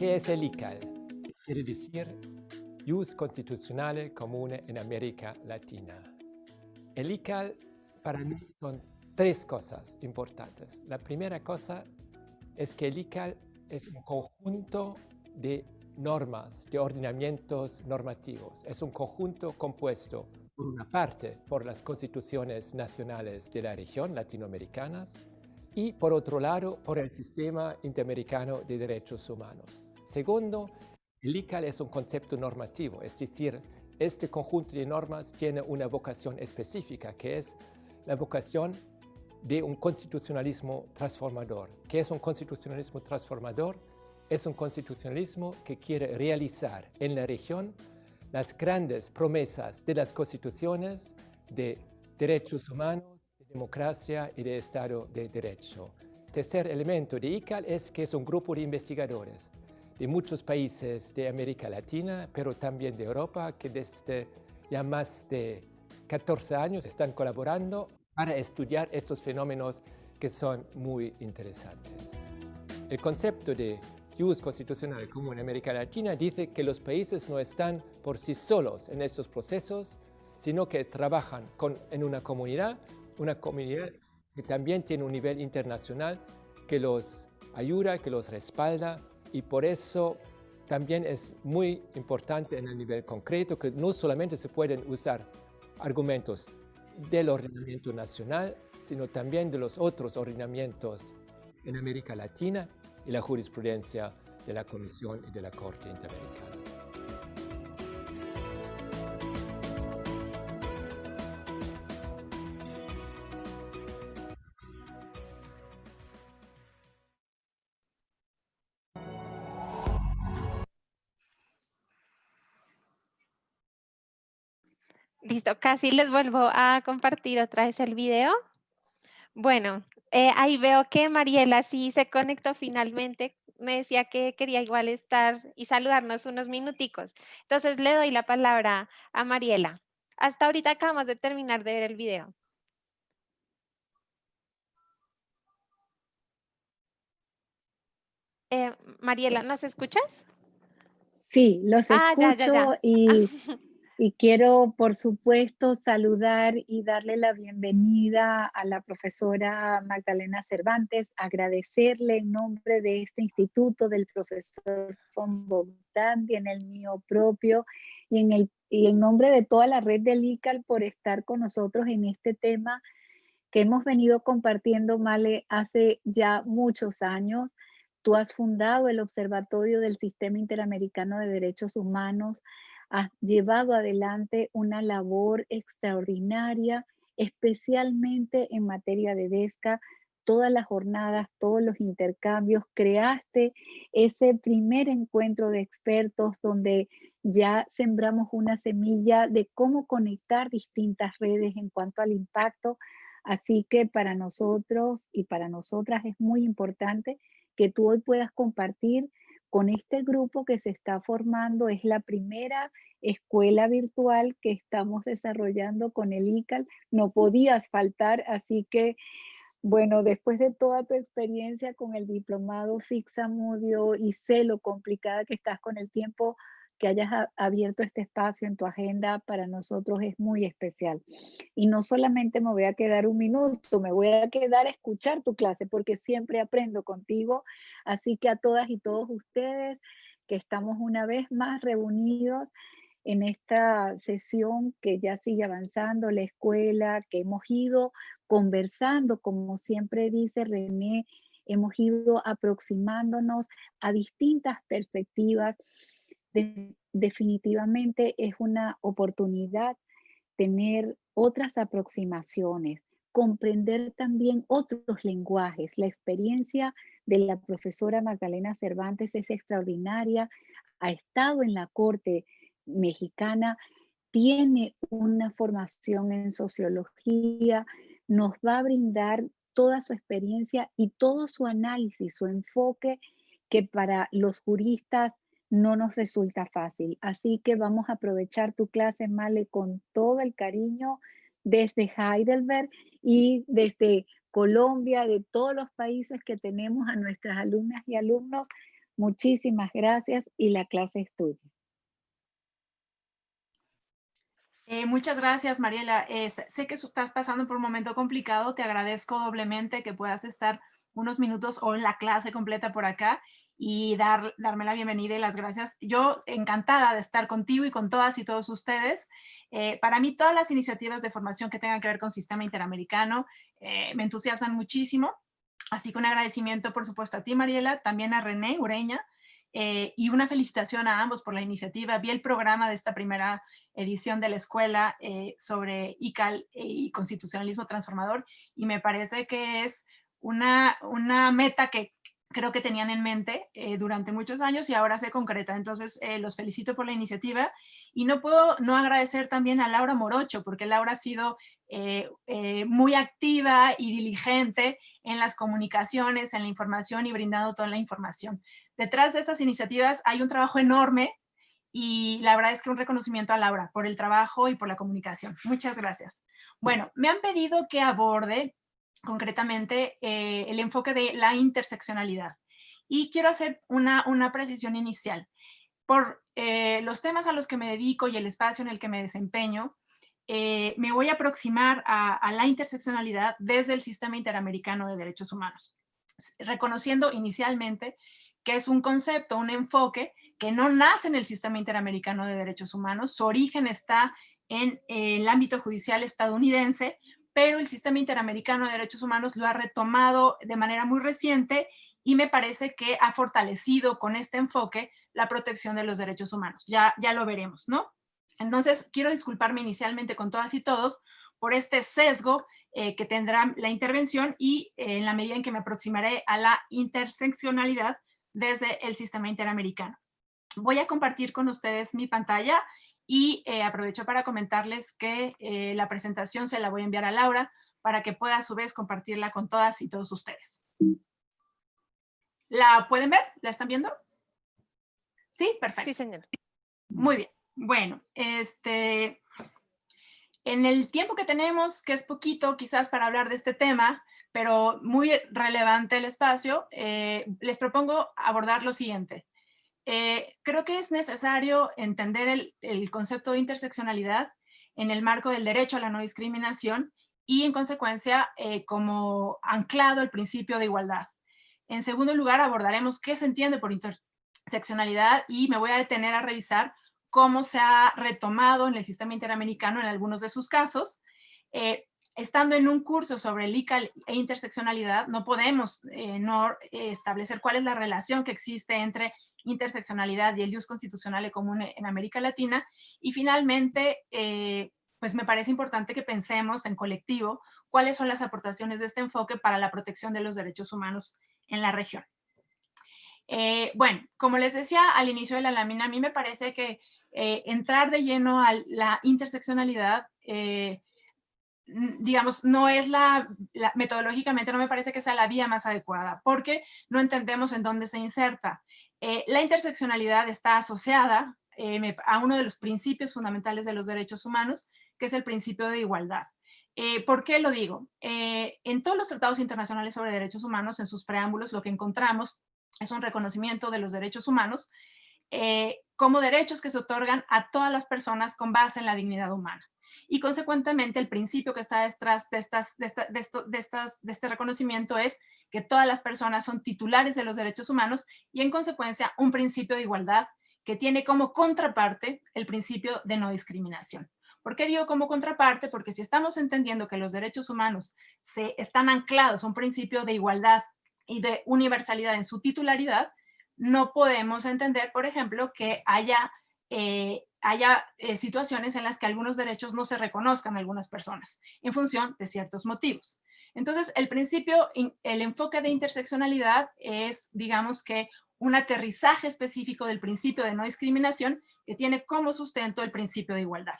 ¿Qué es el ICAL? Quiere decir Ius Constituzionale Comune en América Latina. El ICAL para mí son tres cosas importantes. La primera cosa es que el ICAL es un conjunto de normas, de ordenamientos normativos. Es un conjunto compuesto, por una parte, por las constituciones nacionales de la región latinoamericanas y, por otro lado, por el Sistema Interamericano de Derechos Humanos. Segundo, el ICAL es un concepto normativo, es decir, este conjunto de normas tiene una vocación específica, que es la vocación de un constitucionalismo transformador. ¿Qué es un constitucionalismo transformador? Es un constitucionalismo que quiere realizar en la región las grandes promesas de las constituciones de derechos humanos, de democracia y de Estado de Derecho. Tercer elemento de ICAL es que es un grupo de investigadores de muchos países de América Latina, pero también de Europa, que desde ya más de 14 años están colaborando para estudiar estos fenómenos que son muy interesantes. El concepto de Ius Constitucional Común en América Latina dice que los países no están por sí solos en estos procesos, sino que trabajan en una comunidad que también tiene un nivel internacional que los ayuda, que los respalda, y por eso también es muy importante en el nivel concreto que no solamente se pueden usar argumentos del ordenamiento nacional, sino también de los otros ordenamientos en América Latina y la jurisprudencia de la Comisión y de la Corte Interamericana. Listo, casi les vuelvo a compartir otra vez el video. Bueno, ahí veo que Mariela sí se conectó finalmente. Me decía que quería igual estar y saludarnos unos minuticos. Entonces le doy la palabra a Mariela. Hasta ahorita acabamos de terminar de ver el video. Mariela, ¿nos escuchas? Sí, los Ah, escucho ya. y quiero, por supuesto, saludar y darle la bienvenida a la profesora Magdalena Cervantes, agradecerle en nombre de este instituto, del profesor von Bogdan y en el mío propio, y en nombre de toda la red del ICAL por estar con nosotros en este tema que hemos venido compartiendo, Male, hace ya muchos años. Tú has fundado el Observatorio del Sistema Interamericano de Derechos Humanos, has llevado adelante una labor extraordinaria, especialmente en materia de DESCA, todas las jornadas, todos los intercambios, creaste ese primer encuentro de expertos donde ya sembramos una semilla de cómo conectar distintas redes en cuanto al impacto. Así que para nosotros y para nosotras es muy importante que tú hoy puedas compartir con este grupo que se está formando. Es la primera escuela virtual que estamos desarrollando con el ICAL. No podías faltar, así que bueno, después de toda tu experiencia con el diplomado Fixamudio y sé lo complicada que estás con el tiempo, que hayas abierto este espacio en tu agenda para nosotros es muy especial. Y no solamente me voy a quedar un minuto, me voy a quedar a escuchar tu clase porque siempre aprendo contigo. Así que a todas y todos ustedes que estamos una vez más reunidos en esta sesión que ya sigue avanzando, la escuela, que hemos ido conversando, como siempre dice René, hemos ido aproximándonos a distintas perspectivas. Definitivamente es una oportunidad tener otras aproximaciones, comprender también otros lenguajes. La experiencia de la profesora Magdalena Cervantes es extraordinaria, ha estado en la Corte mexicana, tiene una formación en sociología, nos va a brindar toda su experiencia y todo su análisis, su enfoque que para los juristas no nos resulta fácil. Así que vamos a aprovechar tu clase, Male, con todo el cariño desde Heidelberg y desde Colombia, de todos los países que tenemos a nuestras alumnas y alumnos. Muchísimas gracias y la clase es tuya. Muchas gracias, Mariela. Sé que estás pasando por un momento complicado. Te agradezco doblemente que puedas estar unos minutos o la clase completa por acá y darme la bienvenida y las gracias. Yo encantada de estar contigo y con todas y todos ustedes. Para mí, todas las iniciativas de formación que tengan que ver con Sistema Interamericano me entusiasman muchísimo. Así que un agradecimiento, por supuesto, a ti, Mariela, también a René Ureña, y una felicitación a ambos por la iniciativa. Vi el programa de esta primera edición de la escuela sobre ICAL y constitucionalismo transformador y me parece que es una meta que creo que tenían en mente durante muchos años y ahora se concreta. Entonces, los felicito por la iniciativa y no puedo no agradecer también a Laura Morocho, porque Laura ha sido muy activa y diligente en las comunicaciones, en la información y brindando toda la información. Detrás de estas iniciativas hay un trabajo enorme y la verdad es que un reconocimiento a Laura por el trabajo y por la comunicación. Muchas gracias. Bueno, me han pedido que aborde concretamente el enfoque de la interseccionalidad y quiero hacer una precisión inicial. Por los temas a los que me dedico y el espacio en el que me desempeño, me voy a aproximar a la interseccionalidad desde el Sistema Interamericano de Derechos Humanos, reconociendo inicialmente que es un concepto, un enfoque que no nace en el Sistema Interamericano de Derechos Humanos, su origen está en el ámbito judicial estadounidense, pero el Sistema Interamericano de Derechos Humanos lo ha retomado de manera muy reciente y me parece que ha fortalecido con este enfoque la protección de los derechos humanos. Ya lo veremos, ¿no? Entonces, quiero disculparme inicialmente con todas y todos por este sesgo que tendrá la intervención y en la medida en que me aproximaré a la interseccionalidad desde el Sistema Interamericano. Voy a compartir con ustedes mi pantalla y aprovecho para comentarles que la presentación se la voy a enviar a Laura para que pueda a su vez compartirla con todas y todos ustedes. ¿La pueden ver? ¿La están viendo? Sí, perfecto. Sí, señor. Muy bien. Bueno, en el tiempo que tenemos, que es poquito quizás para hablar de este tema, pero muy relevante el espacio, les propongo abordar lo siguiente. Creo que es necesario entender el concepto de interseccionalidad en el marco del derecho a la no discriminación y en consecuencia como anclado el principio de igualdad. En segundo lugar, abordaremos qué se entiende por interseccionalidad y me voy a detener a revisar cómo se ha retomado en el sistema interamericano en algunos de sus casos. Estando en un curso sobre el ICAL e interseccionalidad, no podemos no establecer cuál es la relación que existe entre interseccionalidad y el ius constitucional común en América Latina. Y finalmente, pues me parece importante que pensemos en colectivo cuáles son las aportaciones de este enfoque para la protección de los derechos humanos en la región. Bueno, como les decía al inicio de la lámina, a mí me parece que entrar de lleno a la interseccionalidad, digamos, no es metodológicamente no me parece que sea la vía más adecuada, porque no entendemos en dónde se inserta. La interseccionalidad está asociada a uno de los principios fundamentales de los derechos humanos, que es el principio de igualdad. ¿Por qué lo digo? En todos los tratados internacionales sobre derechos humanos, en sus preámbulos, lo que encontramos es un reconocimiento de los derechos humanos como derechos que se otorgan a todas las personas con base en la dignidad humana. Y consecuentemente el principio que está detrás de este reconocimiento es que todas las personas son titulares de los derechos humanos y en consecuencia un principio de igualdad que tiene como contraparte el principio de no discriminación. ¿Por qué digo como contraparte? Porque si estamos entendiendo que los derechos humanos están anclados a un principio de igualdad y de universalidad en su titularidad, no podemos entender, por ejemplo, que haya situaciones en las que algunos derechos no se reconozcan a algunas personas en función de ciertos motivos. Entonces, el enfoque de interseccionalidad es, digamos que, un aterrizaje específico del principio de no discriminación que tiene como sustento el principio de igualdad.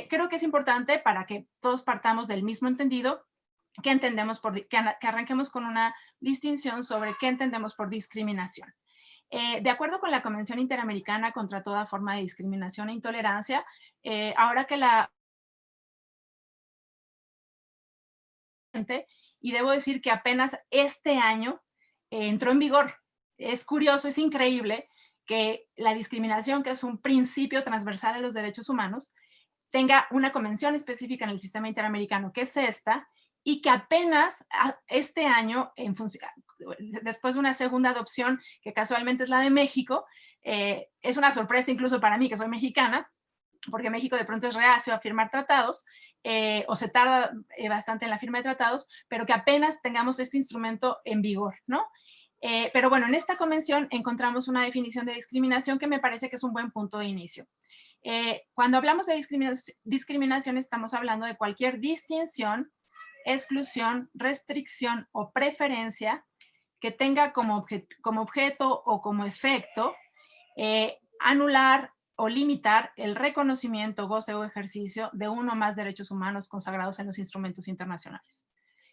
Creo que es importante para que todos partamos del mismo entendido que arranquemos con una distinción sobre qué entendemos por discriminación. De acuerdo con la Convención Interamericana contra toda forma de discriminación e intolerancia, ahora que y debo decir que apenas este año entró en vigor es curioso, es increíble que la discriminación, que es un principio transversal de los derechos humanos, tenga una convención específica en el sistema interamericano, que es esta, y que apenas este año, después de una segunda adopción, que casualmente es la de México, es una sorpresa incluso para mí, que soy mexicana, porque México de pronto es reacio a firmar tratados, o se tarda bastante en la firma de tratados, pero que apenas tengamos este instrumento en vigor, ¿no? Pero bueno, en esta convención encontramos una definición de discriminación que me parece que es un buen punto de inicio. Cuando hablamos de discriminación, estamos hablando de cualquier distinción, exclusión, restricción o preferencia que tenga como objeto o como efecto anular o limitar el reconocimiento, goce o ejercicio de uno o más derechos humanos consagrados en los instrumentos internacionales.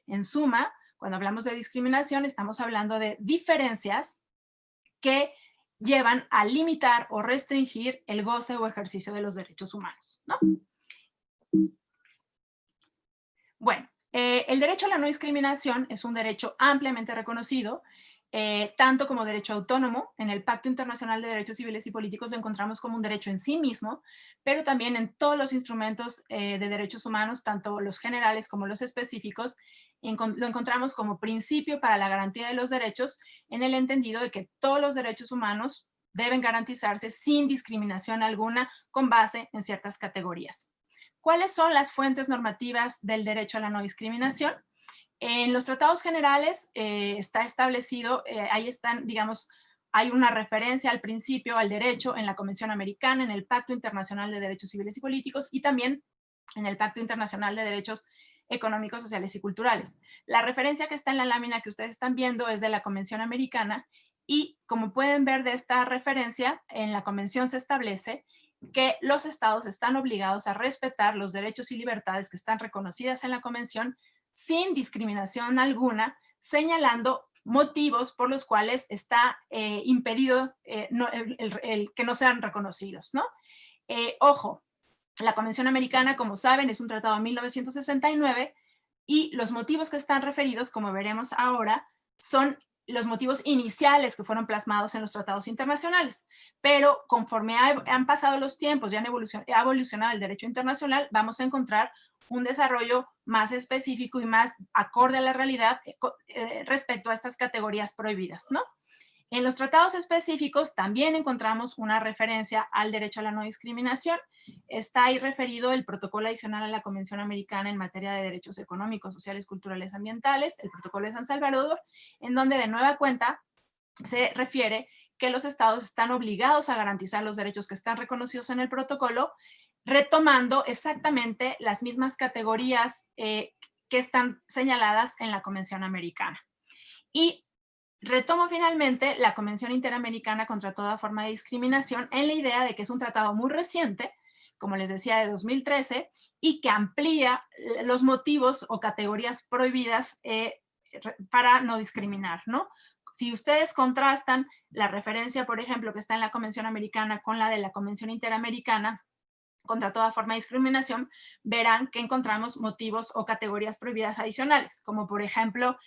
En suma, cuando hablamos de discriminación, estamos hablando de diferencias que llevan a limitar o restringir el goce o ejercicio de los derechos humanos, ¿no? Bueno, el derecho a la no discriminación es un derecho ampliamente reconocido, tanto como derecho autónomo. En el Pacto Internacional de Derechos Civiles y Políticos lo encontramos como un derecho en sí mismo, pero también en todos los instrumentos de derechos humanos, tanto los generales como los específicos, lo encontramos como principio para la garantía de los derechos, en el entendido de que todos los derechos humanos deben garantizarse sin discriminación alguna con base en ciertas categorías. ¿Cuáles son las fuentes normativas del derecho a la no discriminación? En los tratados generales está establecido, ahí están, digamos, hay una referencia al principio, al derecho en la Convención Americana, en el Pacto Internacional de Derechos Civiles y Políticos y también en el Pacto Internacional de Derechos Económicos, Sociales y Culturales. La referencia que está en la lámina que ustedes están viendo es de la Convención Americana y, como pueden ver de esta referencia, en la Convención se establece que los estados están obligados a respetar los derechos y libertades que están reconocidas en la Convención sin discriminación alguna, señalando motivos por los cuales está impedido el que no sean reconocidos, ¿no? Ojo, la Convención Americana, como saben, es un tratado de 1969 y los motivos que están referidos, como veremos ahora, son los motivos iniciales que fueron plasmados en los tratados internacionales. Pero conforme han pasado los tiempos y ha evolucionado el derecho internacional, vamos a encontrar un desarrollo más específico y más acorde a la realidad respecto a estas categorías prohibidas, ¿no? En los tratados específicos también encontramos una referencia al derecho a la no discriminación. Está ahí referido el protocolo adicional a la Convención Americana en materia de derechos económicos, sociales, culturales, ambientales, el protocolo de San Salvador, en donde de nueva cuenta se refiere que los estados están obligados a garantizar los derechos que están reconocidos en el protocolo, retomando exactamente las mismas categorías que están señaladas en la Convención Americana. Y retomo finalmente la Convención Interamericana contra toda forma de discriminación en la idea de que es un tratado muy reciente, como les decía, de 2013, y que amplía los motivos o categorías prohibidas para no discriminar, ¿no? Si ustedes contrastan la referencia, por ejemplo, que está en la Convención Americana con la de la Convención Interamericana contra toda forma de discriminación, verán que encontramos motivos o categorías prohibidas adicionales, como por ejemplo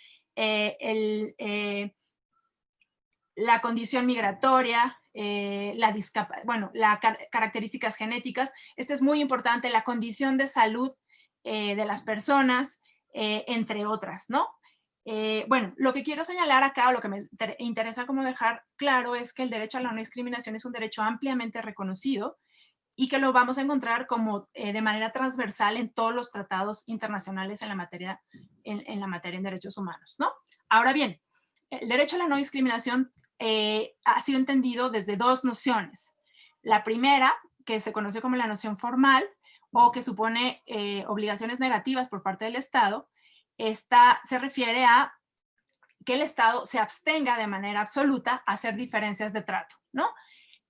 la condición migratoria, las características genéticas. Este es muy importante, la condición de salud de las personas, entre otras, ¿no? Bueno, lo que quiero señalar acá, o lo que me interesa como dejar claro, es que el derecho a la no discriminación es un derecho ampliamente reconocido y que lo vamos a encontrar como de manera transversal en todos los tratados internacionales en la materia en derechos humanos, ¿no? Ahora bien, el derecho a la no discriminación ha sido entendido desde dos nociones. La primera, que se conoce como la noción formal, o que supone obligaciones negativas por parte del Estado, se refiere a que el Estado se abstenga de manera absoluta a hacer diferencias de trato, ¿no?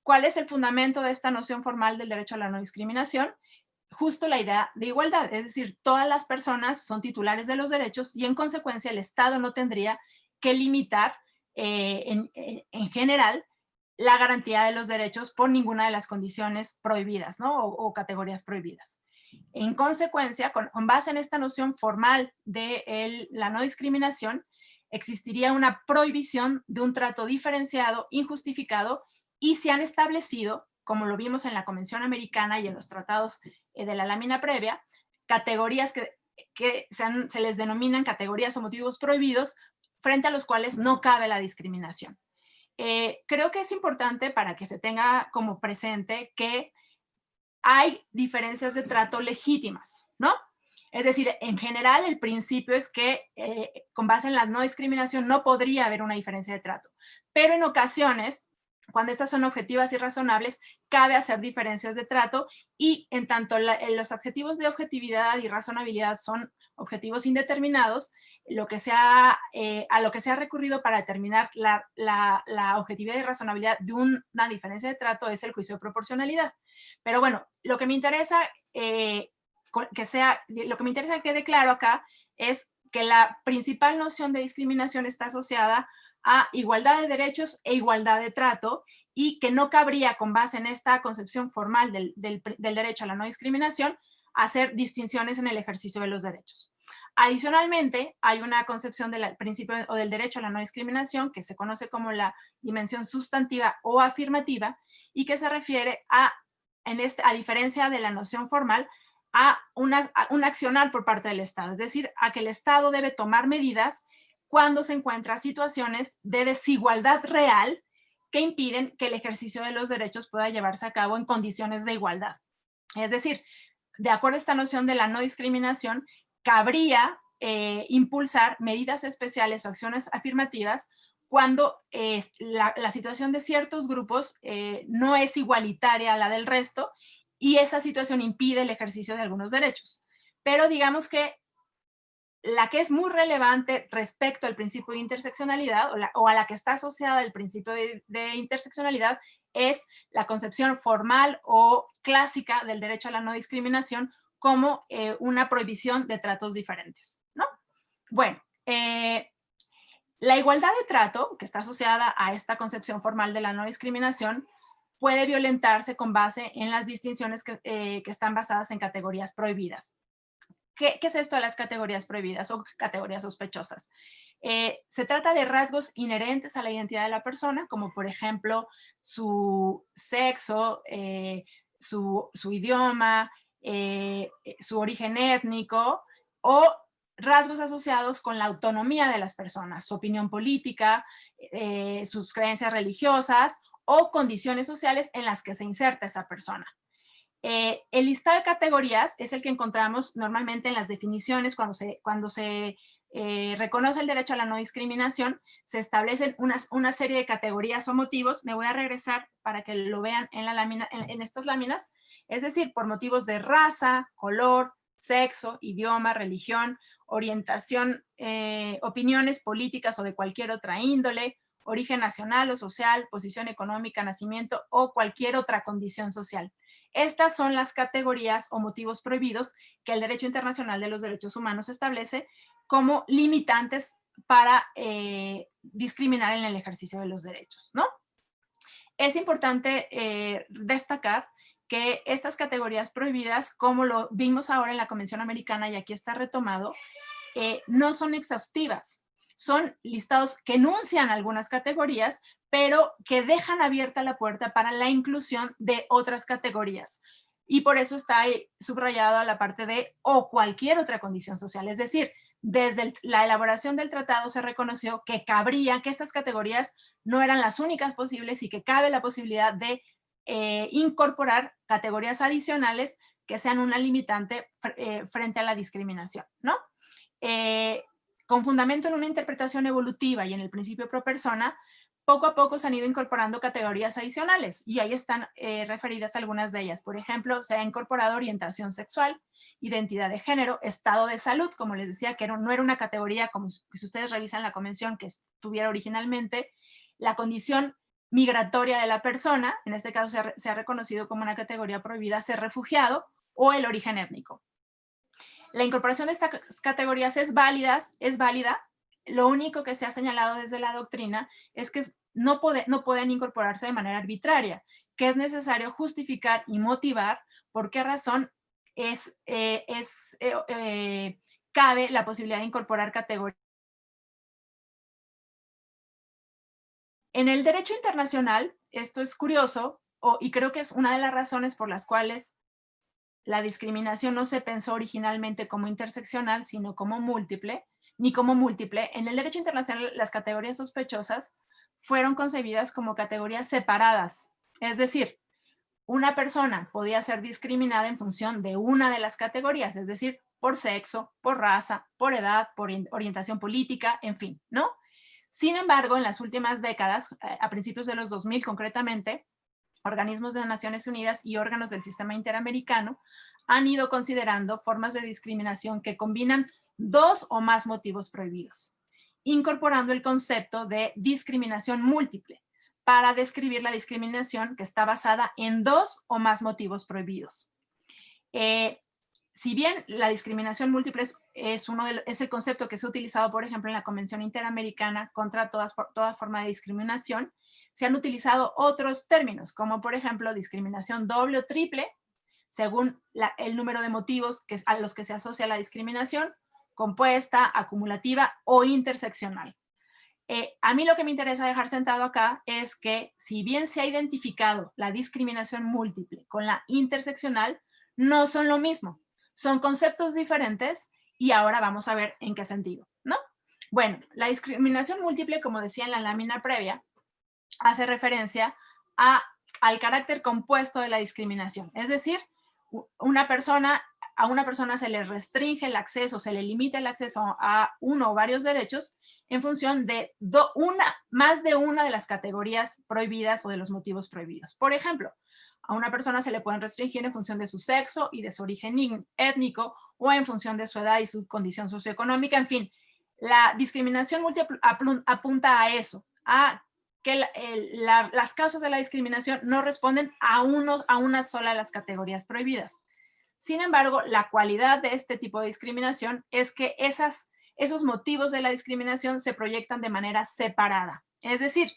¿Cuál es el fundamento de esta noción formal del derecho a la no discriminación? Justo la idea de igualdad, es decir, todas las personas son titulares de los derechos y en consecuencia el Estado no tendría que limitar en general la garantía de los derechos por ninguna de las condiciones prohibidas, ¿no? o categorías prohibidas. En consecuencia, con base en esta noción formal de la no discriminación, existiría una prohibición de un trato diferenciado, injustificado, y se han establecido, como lo vimos en la Convención Americana y en los tratados de la lámina previa, categorías que se les denominan categorías o motivos prohibidos, frente a los cuales no cabe la discriminación. Creo que es importante para que se tenga como presente que hay diferencias de trato legítimas, ¿no? Es decir, en general el principio es que con base en la no discriminación no podría haber una diferencia de trato, pero en ocasiones, cuando estas son objetivas y razonables, cabe hacer diferencias de trato, y en tanto los adjetivos de objetividad y razonabilidad son objetivos indeterminados, a lo que se ha recurrido para determinar la objetividad y razonabilidad de una diferencia de trato es el juicio de proporcionalidad. Pero bueno, lo que me interesa que quede claro acá es que la principal noción de discriminación está asociada a igualdad de derechos e igualdad de trato, y que no cabría, con base en esta concepción formal del derecho a la no discriminación, hacer distinciones en el ejercicio de los derechos. Adicionalmente, hay una concepción del principio o del derecho a la no discriminación que se conoce como la dimensión sustantiva o afirmativa, y que se refiere a diferencia de la noción formal, a un accionar por parte del Estado, es decir, a que el Estado debe tomar medidas cuando se encuentra situaciones de desigualdad real que impiden que el ejercicio de los derechos pueda llevarse a cabo en condiciones de igualdad. Es decir, de acuerdo a esta noción de la no discriminación, cabría impulsar medidas especiales o acciones afirmativas cuando la situación de ciertos grupos no es igualitaria a la del resto, y esa situación impide el ejercicio de algunos derechos. Pero digamos que la que es muy relevante respecto al principio de interseccionalidad, o a la que está asociada al principio de interseccionalidad, es la concepción formal o clásica del derecho a la no discriminación como una prohibición de tratos diferentes, ¿no? Bueno, la igualdad de trato, que está asociada a esta concepción formal de la no discriminación, puede violentarse con base en las distinciones que están basadas en categorías prohibidas. ¿Qué es esto de las categorías prohibidas o categorías sospechosas? Se trata de rasgos inherentes a la identidad de la persona, como por ejemplo su sexo, su idioma, su origen étnico, o rasgos asociados con la autonomía de las personas, su opinión política, sus creencias religiosas o condiciones sociales en las que se inserta esa persona. El listado de categorías es el que encontramos normalmente en las definiciones cuando se reconoce el derecho a la no discriminación. Se establecen una serie de categorías o motivos. Me voy a regresar para que lo vean en la lámina, en estas láminas. Es decir, por motivos de raza, color, sexo, idioma, religión, orientación, opiniones políticas o de cualquier otra índole, origen nacional o social, posición económica, nacimiento o cualquier otra condición social. Estas son las categorías o motivos prohibidos que el derecho internacional de los derechos humanos establece como limitantes para discriminar en el ejercicio de los derechos, ¿no? Es importante destacar que estas categorías prohibidas, como lo vimos ahora en la Convención Americana y aquí está retomado, no son exhaustivas. Son listados que enuncian algunas categorías, pero que dejan abierta la puerta para la inclusión de otras categorías. Y por eso está ahí subrayada la parte de o cualquier otra condición social. Es decir, desde la elaboración del tratado se reconoció que cabría, que estas categorías no eran las únicas posibles y que cabe la posibilidad de incorporar categorías adicionales que sean una limitante frente a la discriminación, ¿no? Con fundamento en una interpretación evolutiva y en el principio pro persona, poco a poco se han ido incorporando categorías adicionales y ahí están referidas algunas de ellas. Por ejemplo, se ha incorporado orientación sexual, identidad de género, estado de salud, como les decía, que no era una categoría como si ustedes revisan la convención que estuviera originalmente, la condición migratoria de la persona, en este caso se ha reconocido como una categoría prohibida ser refugiado, o el origen étnico. La incorporación de estas categorías es válida. Lo único que se ha señalado desde la doctrina es que no pueden incorporarse de manera arbitraria, que es necesario justificar y motivar por qué razón cabe la posibilidad de incorporar categorías En el derecho internacional, esto es curioso, y creo que es una de las razones por las cuales la discriminación no se pensó originalmente como interseccional, sino como múltiple, ni como múltiple. En el derecho internacional, las categorías sospechosas fueron concebidas como categorías separadas. Es decir, una persona podía ser discriminada en función de una de las categorías, es decir, por sexo, por raza, por edad, por orientación política, en fin, ¿no? Sin embargo, en las últimas décadas, a principios de los 2000 concretamente, organismos de Naciones Unidas y órganos del sistema interamericano han ido considerando formas de discriminación que combinan dos o más motivos prohibidos, incorporando el concepto de discriminación múltiple para describir la discriminación que está basada en dos o más motivos prohibidos. Si bien la discriminación múltiple es el concepto que se ha utilizado, por ejemplo, en la Convención Interamericana contra toda forma de discriminación, se han utilizado otros términos, como por ejemplo discriminación doble o triple, según el número de motivos a los que se asocia la discriminación, compuesta, acumulativa o interseccional. A mí lo que me interesa dejar sentado acá es que si bien se ha identificado la discriminación múltiple con la interseccional, no son lo mismo. Son conceptos diferentes y ahora vamos a ver en qué sentido, ¿no? Bueno, la discriminación múltiple, como decía en la lámina previa, hace referencia al carácter compuesto de la discriminación. Es decir, a una persona se le restringe el acceso, se le limita el acceso a uno o varios derechos en función de más de una de las categorías prohibidas o de los motivos prohibidos. Por ejemplo, a una persona se le pueden restringir en función de su sexo y de su origen étnico o en función de su edad y su condición socioeconómica. En fin, la discriminación múltiple apunta a eso, a que las causas de la discriminación no responden a una sola de las categorías prohibidas. Sin embargo, la cualidad de este tipo de discriminación es que esos motivos de la discriminación se proyectan de manera separada. Es decir,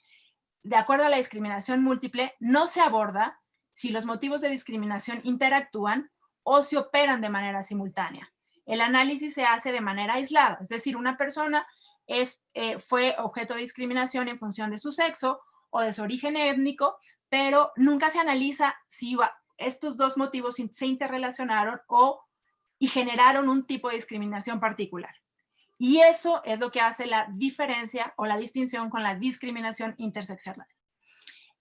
de acuerdo a la discriminación múltiple, no se aborda si los motivos de discriminación interactúan o se operan de manera simultánea. El análisis se hace de manera aislada, es decir, una persona fue objeto de discriminación en función de su sexo o de su origen étnico, pero nunca se analiza si estos dos motivos se interrelacionaron y generaron un tipo de discriminación particular. Y eso es lo que hace la diferencia o la distinción con la discriminación interseccional.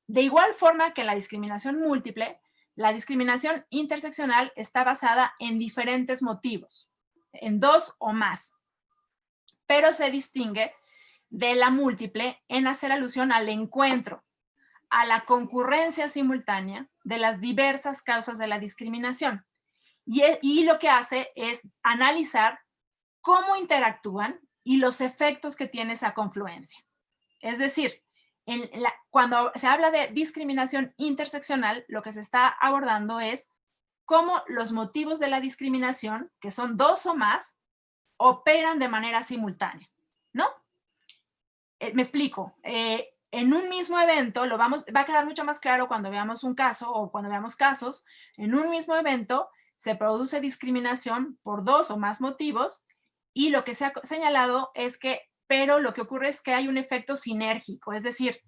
De igual forma que la discriminación múltiple, la discriminación interseccional está basada en diferentes motivos, en dos o más, pero se distingue de la múltiple en hacer alusión al encuentro, a la concurrencia simultánea de las diversas causas de la discriminación. Y lo que hace es analizar cómo interactúan y los efectos que tiene esa confluencia. Es decir, cuando se habla de discriminación interseccional, lo que se está abordando es cómo los motivos de la discriminación, que son dos o más, operan de manera simultánea, ¿no? Me explico. En un mismo evento, va a quedar mucho más claro cuando veamos un caso o cuando veamos casos. En un mismo evento se produce discriminación por dos o más motivos y lo que se ha señalado es pero lo que ocurre es que hay un efecto sinérgico, es decir,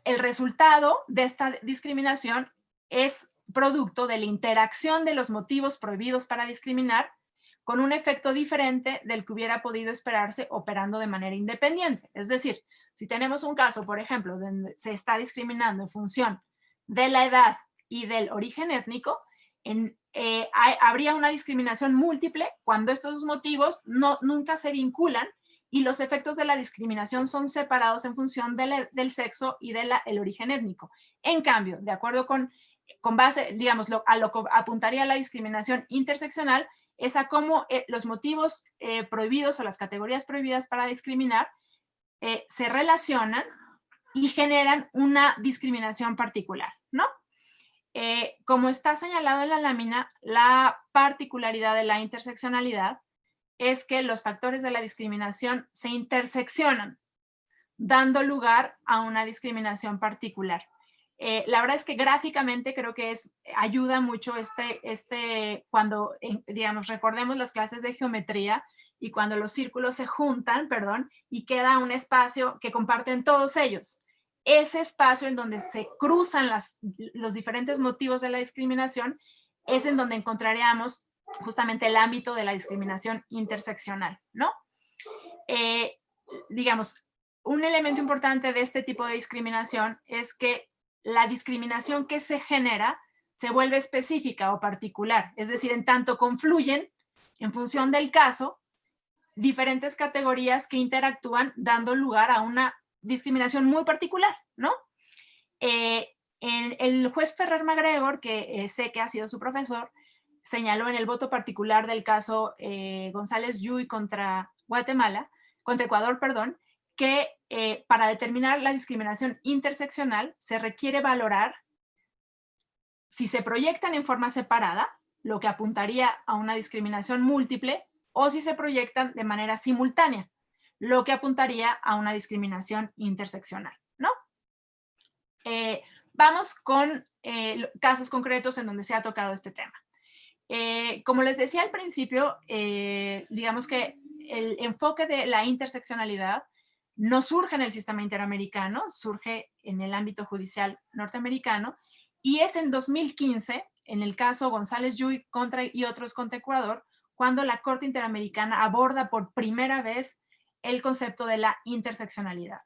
el resultado de esta discriminación es producto de la interacción de los motivos prohibidos para discriminar con un efecto diferente del que hubiera podido esperarse operando de manera independiente. Es decir, si tenemos un caso, por ejemplo, donde se está discriminando en función de la edad y del origen étnico, habría una discriminación múltiple cuando estos dos motivos nunca se vinculan y los efectos de la discriminación son separados en función del sexo y del origen étnico. En cambio, de acuerdo con base, digamos, a lo que apuntaría la discriminación interseccional, es a cómo los motivos prohibidos o las categorías prohibidas para discriminar se relacionan y generan una discriminación particular, ¿no? Como está señalado en la lámina, la particularidad de la interseccionalidad es que los factores de la discriminación se interseccionan, dando lugar a una discriminación particular. La verdad es que gráficamente creo que ayuda mucho cuando, digamos, recordemos las clases de geometría y cuando los círculos se juntan, y queda un espacio que comparten todos ellos. ese espacio en donde se cruzan los diferentes motivos de la discriminación es en donde encontraríamos justamente el ámbito de la discriminación interseccional, ¿no? Digamos, un elemento importante de este tipo de discriminación es que la discriminación que se genera se vuelve específica o particular, es decir, en tanto confluyen, en función del caso, diferentes categorías que interactúan dando lugar a una discriminación muy particular, ¿no? El juez Ferrer MacGregor, que sé que ha sido su profesor, señaló en el voto particular del caso González Yuy contra Guatemala, contra Ecuador, perdón, que para determinar la discriminación interseccional se requiere valorar si se proyectan en forma separada, lo que apuntaría a una discriminación múltiple, o si se proyectan de manera simultánea, lo que apuntaría a una discriminación interseccional, ¿no? Vamos con casos concretos en donde se ha tocado este tema. Como les decía al principio, digamos que el enfoque de la interseccionalidad no surge en el sistema interamericano, surge en el ámbito judicial norteamericano, y es en 2015, en el caso González Yuy y otros contra Ecuador, cuando la Corte Interamericana aborda por primera vez el concepto de la interseccionalidad.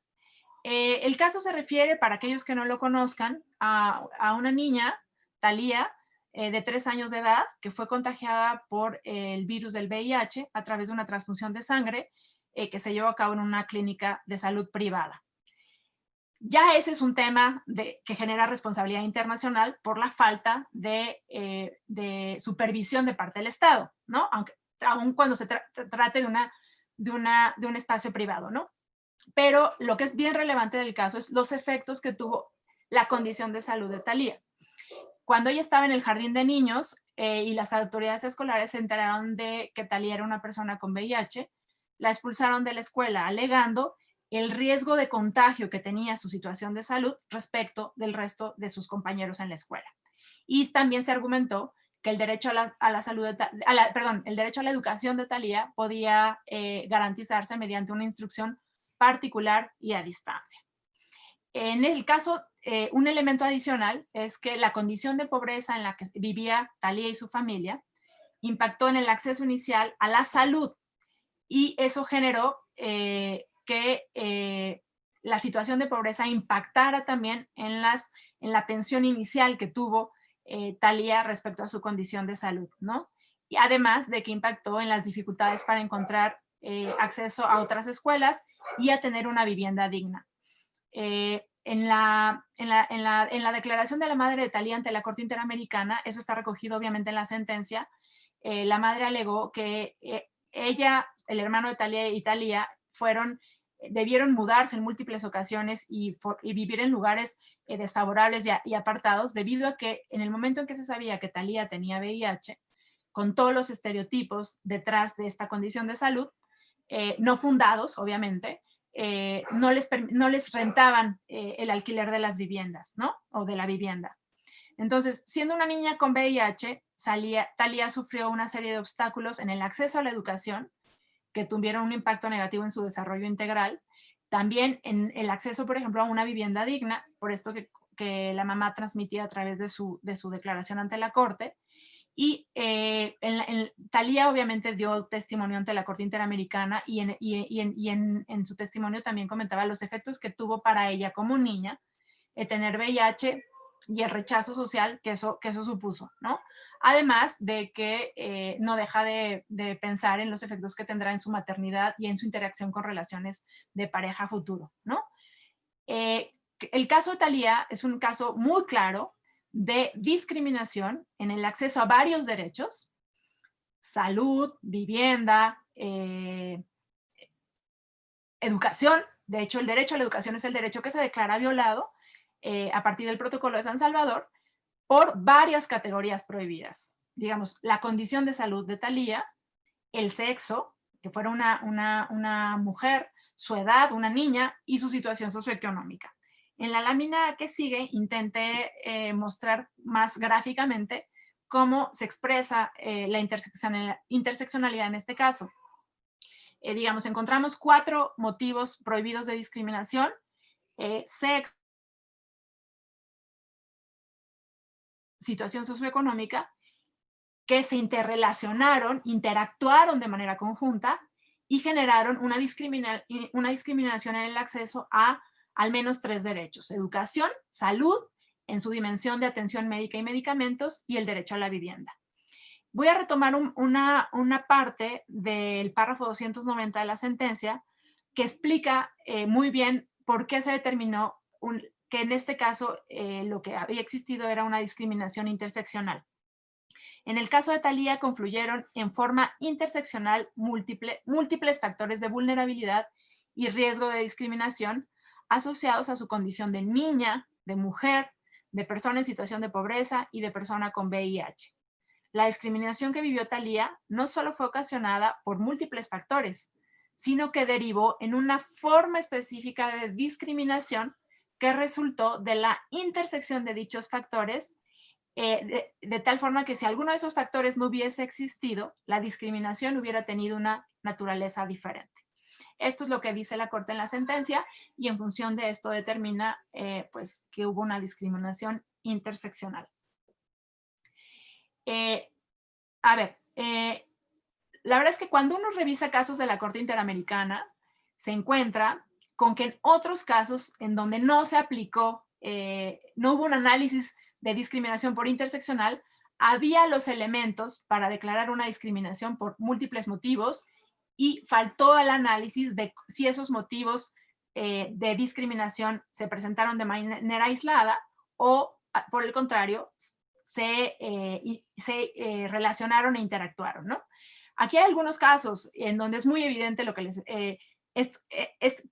El caso se refiere, para aquellos que no lo conozcan, a una niña, Thalía, de 3 años de edad, que fue contagiada por el virus del VIH a través de una transfusión de sangre que se llevó a cabo en una clínica de salud privada. Ya ese es un tema que genera responsabilidad internacional por la falta de supervisión de parte del Estado, ¿no? Aun cuando se trate de un espacio privado, ¿no? Pero lo que es bien relevante del caso es los efectos que tuvo la condición de salud de Thalía. Cuando ella estaba en el jardín de niños y las autoridades escolares se enteraron de que Thalía era una persona con VIH, la expulsaron de la escuela alegando el riesgo de contagio que tenía su situación de salud respecto del resto de sus compañeros en la escuela. Y también se argumentó que el derecho a la salud, el derecho a la educación de Thalía podía garantizarse mediante una instrucción particular y a distancia. En el caso, un elemento adicional es que la condición de pobreza en la que vivía Thalía y su familia impactó en el acceso inicial a la salud, y eso generó que la situación de pobreza impactara también en la atención inicial que tuvo Thalía respecto a su condición de salud, ¿no? Y además de que impactó en las dificultades para encontrar acceso a otras escuelas y a tener una vivienda digna. En la declaración de la madre de Thalía ante la Corte Interamericana, eso está recogido obviamente en la sentencia, la madre alegó que ella, el hermano de Thalía y Thalía debieron mudarse en múltiples ocasiones y vivir en lugares desfavorables y apartados, debido a que en el momento en que se sabía que Thalía tenía VIH, con todos los estereotipos detrás de esta condición de salud, no fundados, obviamente, no les rentaban el alquiler de las viviendas, ¿no? O de la vivienda. Entonces, siendo una niña con VIH, Thalía sufrió una serie de obstáculos en el acceso a la educación que tuvieron un impacto negativo en su desarrollo integral. También en el acceso, por ejemplo, a una vivienda digna, por esto que la mamá transmitía a través de su declaración ante la Corte. Y Thalía obviamente dio testimonio ante la Corte Interamericana y en su testimonio también comentaba los efectos que tuvo para ella como niña tener VIH y el rechazo social que eso supuso, ¿no? Además de que no deja de pensar en los efectos que tendrá en su maternidad y en su interacción con relaciones de pareja futuro, ¿no? El caso de Thalía es un caso muy claro de discriminación en el acceso a varios derechos: salud, vivienda, educación. De hecho, el derecho a la educación es el derecho que se declara violado a partir del Protocolo de San Salvador por varias categorías prohibidas. Digamos, la condición de salud de Thalía, el sexo, que fuera una mujer, su edad, una niña, y su situación socioeconómica. En la lámina que sigue intenté mostrar más gráficamente cómo se expresa la interseccionalidad en este caso. Digamos, encontramos 4 motivos prohibidos de discriminación: sexo, situación socioeconómica que se interrelacionaron, interactuaron de manera conjunta y generaron una discriminación en el acceso a al menos 3 derechos: educación, salud, en su dimensión de atención médica y medicamentos, y el derecho a la vivienda. Voy a retomar una parte del párrafo 290 de la sentencia que explica muy bien por qué se determinó que en este caso lo que había existido era una discriminación interseccional. En el caso de Thalía confluyeron en forma interseccional múltiples factores de vulnerabilidad y riesgo de discriminación asociados a su condición de niña, de mujer, de persona en situación de pobreza y de persona con VIH. La discriminación que vivió Thalía no solo fue ocasionada por múltiples factores, sino que derivó en una forma específica de discriminación que resultó de la intersección de dichos factores, de tal forma que si alguno de esos factores no hubiese existido, la discriminación hubiera tenido una naturaleza diferente. Esto es lo que dice la Corte en la sentencia, y en función de esto determina pues, que hubo una discriminación interseccional. La verdad es que cuando uno revisa casos de la Corte Interamericana, se encuentra con que en otros casos en donde no se aplicó, no hubo un análisis de discriminación por interseccional, había los elementos para declarar una discriminación por múltiples motivos y faltó el análisis de si esos motivos de discriminación se presentaron de manera aislada o, por el contrario, se relacionaron e interactuaron, ¿no? Aquí hay algunos casos en donde es muy evidente lo que es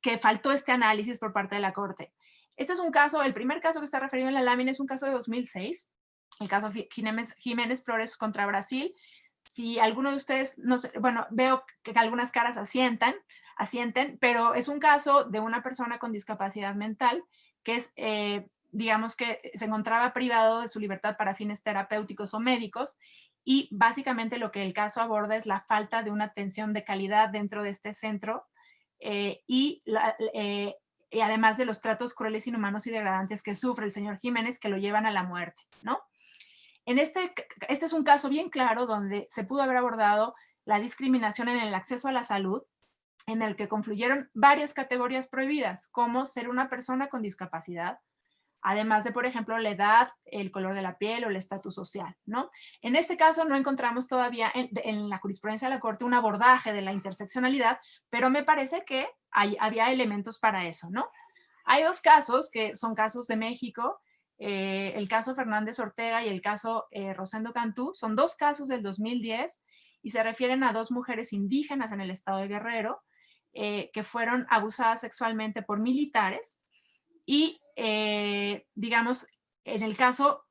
que faltó este análisis por parte de la Corte. Este es un caso, el primer caso que está referido en la lámina es un caso de 2006, el caso Jiménez Flores contra Brasil. Si alguno de ustedes, no sé, bueno, veo que algunas caras asienten, pero es un caso de una persona con discapacidad mental que es, digamos que se encontraba privado de su libertad para fines terapéuticos o médicos, y básicamente lo que el caso aborda es la falta de una atención de calidad dentro de este centro y además de los tratos crueles, inhumanos y degradantes que sufre el señor Jiménez, que lo llevan a la muerte, ¿no? Este es un caso bien claro donde se pudo haber abordado la discriminación en el acceso a la salud, en el que confluyeron varias categorías prohibidas, como ser una persona con discapacidad, además de, por ejemplo, la edad, el color de la piel o el estatus social, ¿no? En este caso no encontramos todavía en la jurisprudencia de la Corte un abordaje de la interseccionalidad, pero me parece que había elementos para eso, ¿no? Hay dos casos que son casos de México, el caso Fernández Ortega y el caso Rosendo Cantú. Son dos casos del 2010 y se refieren a dos mujeres indígenas en el estado de Guerrero que fueron abusadas sexualmente por militares. Y, digamos, en el caso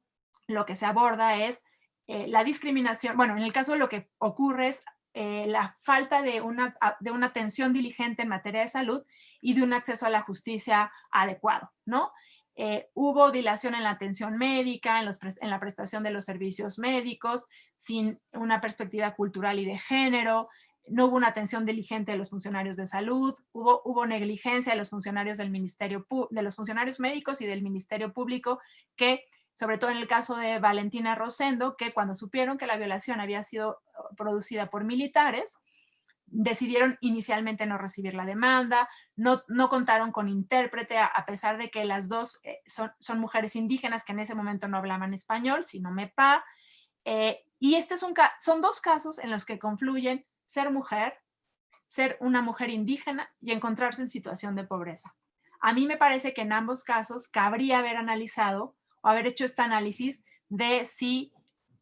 lo que se aborda es la discriminación. Bueno, en el caso lo que ocurre es la falta de una atención diligente en materia de salud y de un acceso a la justicia adecuado, ¿no? Hubo dilación en la atención médica, en la prestación de los servicios médicos, sin una perspectiva cultural y de género. No hubo una atención diligente de los funcionarios de salud, hubo negligencia de los funcionarios de los funcionarios médicos y del Ministerio Público, que, sobre todo en el caso de Valentina Rosendo, que cuando supieron que la violación había sido producida por militares, decidieron inicialmente no recibir la demanda, no contaron con intérprete, a pesar de que las dos son mujeres indígenas que en ese momento no hablaban español, sino MEPA. Y son dos casos en los que confluyen ser mujer, ser una mujer indígena y encontrarse en situación de pobreza. A mí me parece que en ambos casos cabría haber analizado o haber hecho este análisis de si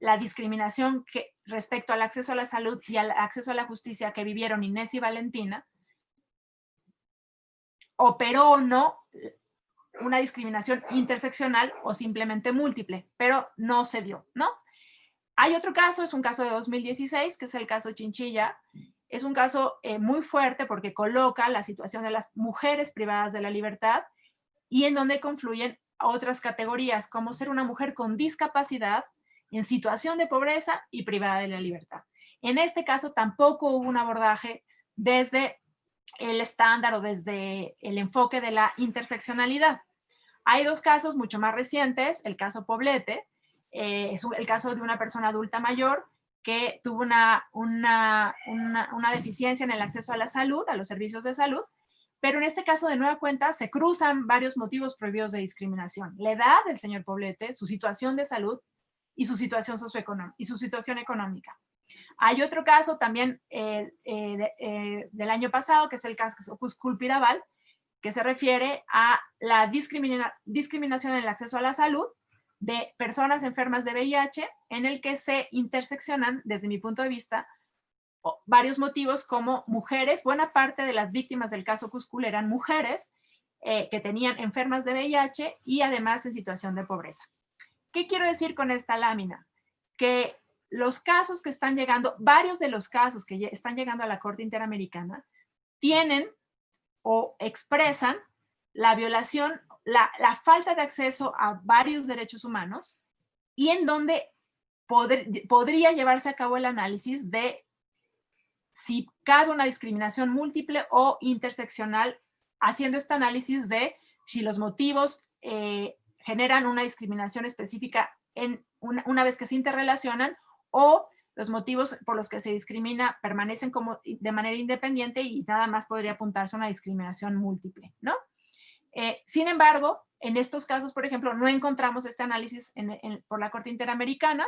la discriminación respecto al acceso a la salud y al acceso a la justicia que vivieron Inés y Valentina operó o no una discriminación interseccional o simplemente múltiple, pero no se dio, ¿no? Hay otro caso, es un caso de 2016, que es el caso Chinchilla. Es un caso muy fuerte porque coloca la situación de las mujeres privadas de la libertad y en donde confluyen otras categorías, como ser una mujer con discapacidad, en situación de pobreza y privada de la libertad. En este caso tampoco hubo un abordaje desde el estándar o desde el enfoque de la interseccionalidad. Hay dos casos mucho más recientes, el caso Poblete, Es el caso de una persona adulta mayor que tuvo una deficiencia en el acceso a la salud, a los servicios de salud, pero en este caso, de nueva cuenta, se cruzan varios motivos prohibidos de discriminación. La edad del señor Poblete, su situación de salud y su situación socioeconómica y su situación económica. Hay otro caso también del año pasado, que es el caso Cusculpiraval, que se refiere a la discriminación en el acceso a la salud de personas enfermas de VIH, en el que se interseccionan, desde mi punto de vista, varios motivos como mujeres. Buena parte de las víctimas del caso Cuscul eran mujeres que tenían enfermas de VIH y además en situación de pobreza. ¿Qué quiero decir con esta lámina? Que los casos que están llegando, varios de los casos que están llegando a la Corte Interamericana, tienen o expresan la violación, la falta de acceso a varios derechos humanos, y en donde podría llevarse a cabo el análisis de si cabe una discriminación múltiple o interseccional, haciendo este análisis de si los motivos generan una discriminación específica una vez que se interrelacionan, o los motivos por los que se discrimina permanecen como de manera independiente y nada más podría apuntarse a una discriminación múltiple, ¿no? Sin embargo, en estos casos, por ejemplo, no encontramos este análisis por la Corte Interamericana,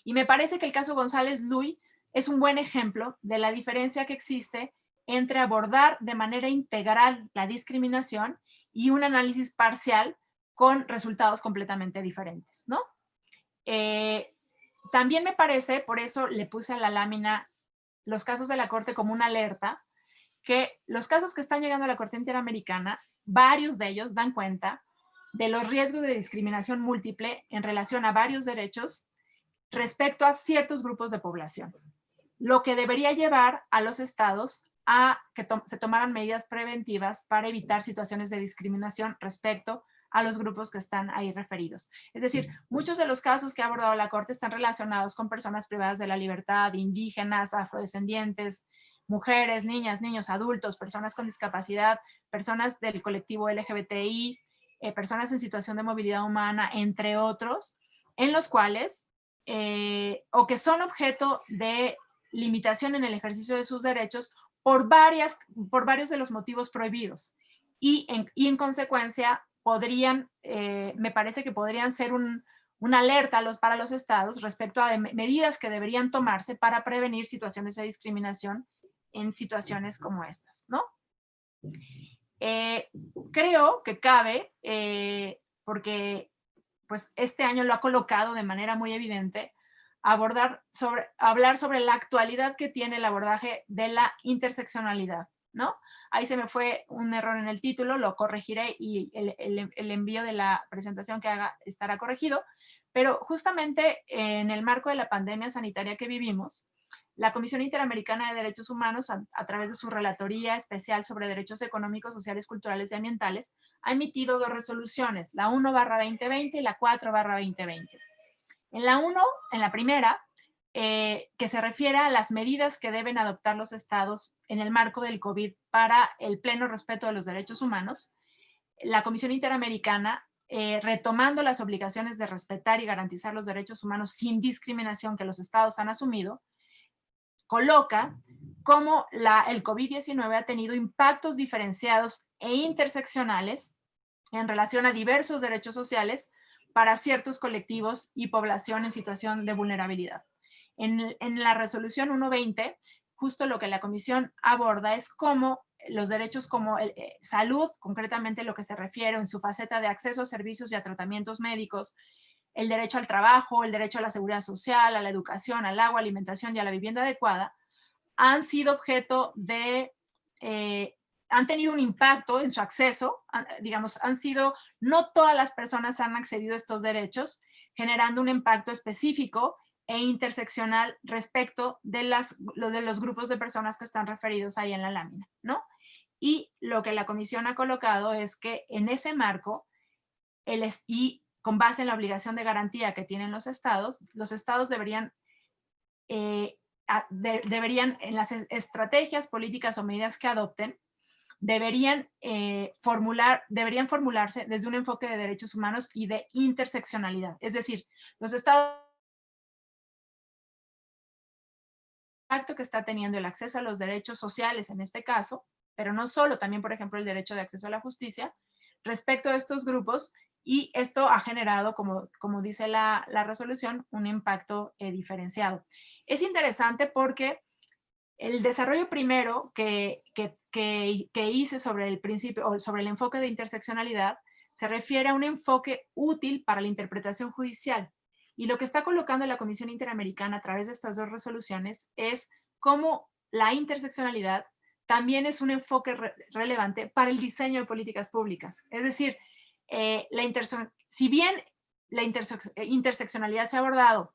y me parece que el caso González Luy es un buen ejemplo de la diferencia que existe entre abordar de manera integral la discriminación y un análisis parcial con resultados completamente diferentes, ¿no? También me parece, por eso le puse a la lámina los casos de la Corte como una alerta, que los casos que están llegando a la Corte Interamericana, varios de ellos dan cuenta de los riesgos de discriminación múltiple en relación a varios derechos respecto a ciertos grupos de población, lo que debería llevar a los estados a que se tomaran medidas preventivas para evitar situaciones de discriminación respecto a los grupos que están ahí referidos. Es decir, muchos de los casos que ha abordado la Corte están relacionados con personas privadas de la libertad, indígenas, afrodescendientes, mujeres, niñas, niños, adultos, personas con discapacidad, personas del colectivo LGBTI, personas en situación de movilidad humana, entre otros, en los cuales, o que son objeto de limitación en el ejercicio de sus derechos por varios de los motivos prohibidos. Y en consecuencia, me parece que podrían ser una alerta para los estados respecto a medidas que deberían tomarse para prevenir situaciones de discriminación en situaciones como estas, ¿no? Creo que cabe, porque pues este año lo ha colocado de manera muy evidente, hablar sobre la actualidad que tiene el abordaje de la interseccionalidad, ¿no? Ahí se me fue un error en el título, lo corregiré y el envío de la presentación que haga estará corregido, pero justamente en el marco de la pandemia sanitaria que vivimos, la Comisión Interamericana de Derechos Humanos, a través de su Relatoría Especial sobre Derechos Económicos, Sociales, Culturales y Ambientales, ha emitido 2 resoluciones, la 1/2020 y la 4/2020. En la primera, que se refiere a las medidas que deben adoptar los estados en el marco del COVID para el pleno respeto de los derechos humanos, la Comisión Interamericana, retomando las obligaciones de respetar y garantizar los derechos humanos sin discriminación que los estados han asumido, coloca cómo el COVID-19 ha tenido impactos diferenciados e interseccionales en relación a diversos derechos sociales para ciertos colectivos y población en situación de vulnerabilidad. En la resolución 120, justo lo que la Comisión aborda es cómo los derechos como salud, concretamente lo que se refiere en su faceta de acceso a servicios y a tratamientos médicos, el derecho al trabajo, el derecho a la seguridad social, a la educación, al agua, alimentación y a la vivienda adecuada, han sido objeto de, han tenido un impacto en su acceso, digamos, no todas las personas han accedido a estos derechos, generando un impacto específico e interseccional respecto de los grupos de personas que están referidos ahí en la lámina, ¿no? Y lo que la Comisión ha colocado es que en ese marco, y con base en la obligación de garantía que tienen los estados deberían, en las estrategias, políticas o medidas que adopten, deberían formularse desde un enfoque de derechos humanos y de interseccionalidad. Es decir, los estados que está teniendo el acceso a los derechos sociales en este caso, pero no solo, también por ejemplo el derecho de acceso a la justicia, respecto a estos grupos, y esto ha generado, como dice la resolución, un impacto diferenciado. Es interesante porque el desarrollo primero que hice sobre el principio o sobre el enfoque de interseccionalidad se refiere a un enfoque útil para la interpretación judicial. Y lo que está colocando la Comisión Interamericana a través de estas dos resoluciones es cómo la interseccionalidad también es un enfoque relevante para el diseño de políticas públicas. Es decir, si bien la interseccionalidad se ha abordado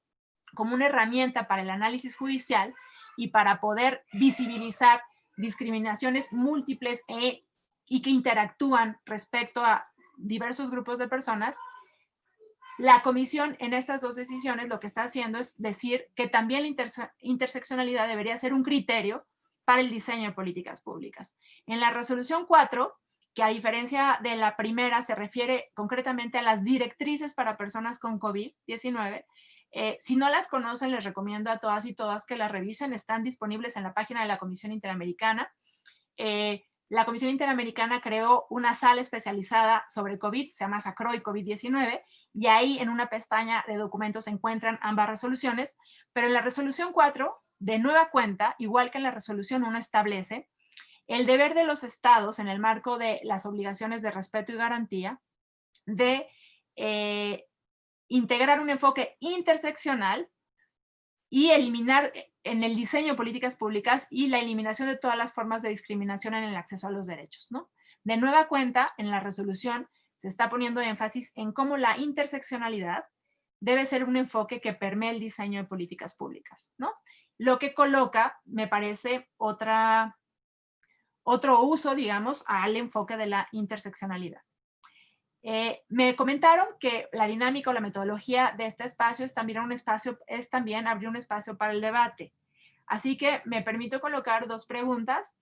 como una herramienta para el análisis judicial y para poder visibilizar discriminaciones múltiples y que interactúan respecto a diversos grupos de personas, la comisión en estas dos decisiones lo que está haciendo es decir que también la interseccionalidad debería ser un criterio para el diseño de políticas públicas. En la resolución 4, que a diferencia de la primera se refiere concretamente a las directrices para personas con COVID-19, si no las conocen, les recomiendo a todas y todas que las revisen. Están disponibles en la página de la Comisión Interamericana. La Comisión Interamericana creó una sala especializada sobre COVID, se llama SACROI COVID-19, y ahí en una pestaña de documentos se encuentran ambas resoluciones, pero en la resolución 4, de nueva cuenta, igual que en la resolución 1, establece el deber de los estados en el marco de las obligaciones de respeto y garantía de integrar un enfoque interseccional y eliminar en el diseño de políticas públicas y la eliminación de todas las formas de discriminación en el acceso a los derechos, ¿no? De nueva cuenta, en la resolución se está poniendo énfasis en cómo la interseccionalidad debe ser un enfoque que permee el diseño de políticas públicas, ¿no? Lo que coloca, me parece, otro uso, digamos, al enfoque de la interseccionalidad. Me comentaron que la dinámica o la metodología de este espacio es también abrir un espacio para el debate. Así que me permito colocar dos preguntas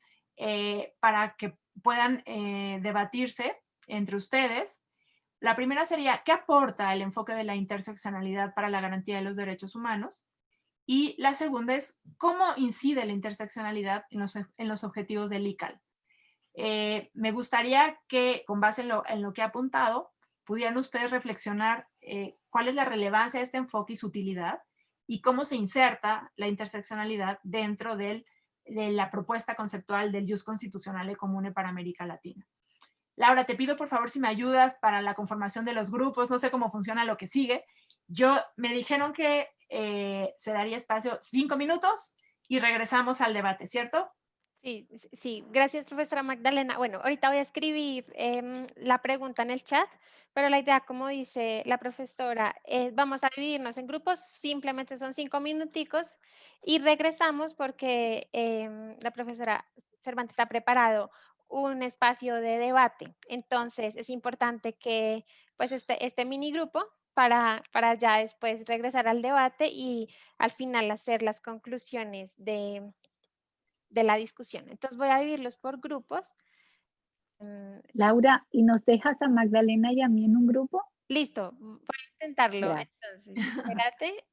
para que puedan debatirse entre ustedes. La primera sería, ¿qué aporta el enfoque de la interseccionalidad para la garantía de los derechos humanos? Y la segunda es, ¿cómo incide la interseccionalidad en los objetivos del ICAL? Me gustaría que, con base en lo que he apuntado, pudieran ustedes reflexionar cuál es la relevancia de este enfoque y su utilidad y cómo se inserta la interseccionalidad dentro de la propuesta conceptual del Ius Constitucionale Comune para América Latina. Laura, te pido por favor si me ayudas para la conformación de los grupos, no sé cómo funciona lo que sigue. Me dijeron que se daría espacio 5 minutos y regresamos al debate, ¿cierto? Sí, gracias, profesora Magdalena. Bueno, ahorita voy a escribir la pregunta en el chat, pero la idea, como dice la profesora, vamos a dividirnos en grupos, simplemente son 5 minuticos y regresamos porque la profesora Cervantes ha preparado un espacio de debate. Entonces, es importante que pues este mini grupo para ya después regresar al debate y al final hacer las conclusiones de la discusión. Entonces voy a dividirlos por grupos. Laura, ¿y nos dejas a Magdalena y a mí en un grupo? Listo, voy a intentarlo. Gracias. Entonces, espérate,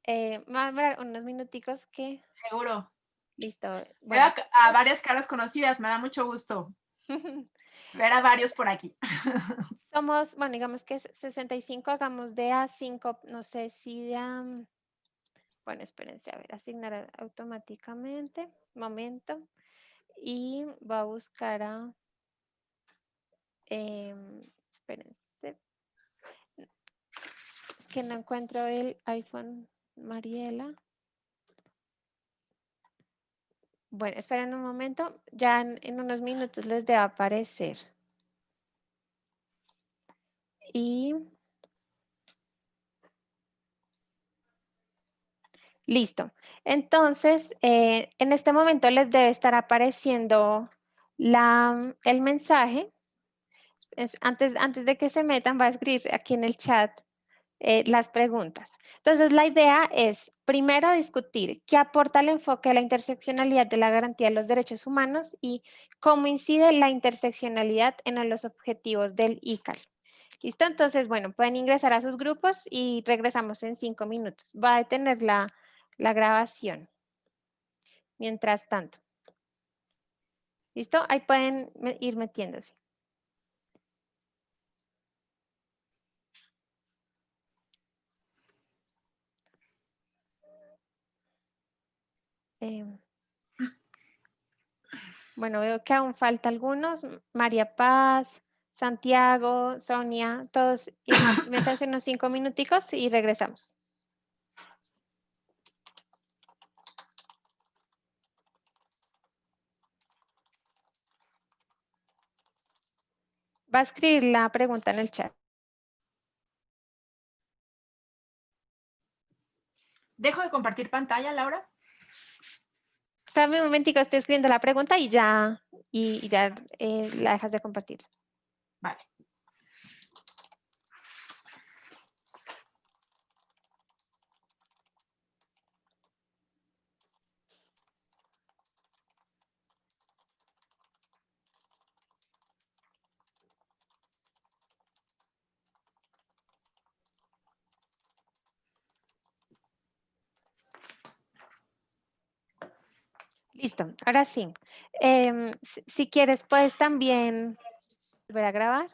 me va a dar unos minuticos que... Seguro. Listo. Veo a varias caras conocidas, me da mucho gusto ver a varios por aquí. Somos, bueno, digamos que es 65, hagamos de A5, no sé si de A... Bueno, espérense, a ver, asignar automáticamente, momento, y va a buscar a... espérense, que no encuentro el iPhone, Mariela. Bueno, esperen un momento, ya en unos minutos les debe aparecer. Y listo. Entonces, en este momento les debe estar apareciendo el mensaje. Antes de que se metan, va a escribir aquí en el chat las preguntas. Entonces, la idea es Primero, discutir qué aporta el enfoque de la interseccionalidad de la garantía de los derechos humanos y cómo incide la interseccionalidad en los objetivos del ICAL. ¿Listo? Entonces, bueno, pueden ingresar a sus grupos y regresamos en 5 minutos. Va a detener la grabación. Mientras tanto. ¿Listo? Ahí pueden ir metiéndose. Bueno, veo que aún falta algunos. María Paz, Santiago, Sonia, todos métanse unos 5 minuticos y regresamos. Va a escribir la pregunta en el chat. ¿Dejo de compartir pantalla, Laura? Espérame un momentico, estoy escribiendo la pregunta y ya, la dejas de compartir. Vale. Listo, ahora sí. Si quieres, puedes también volver a grabar.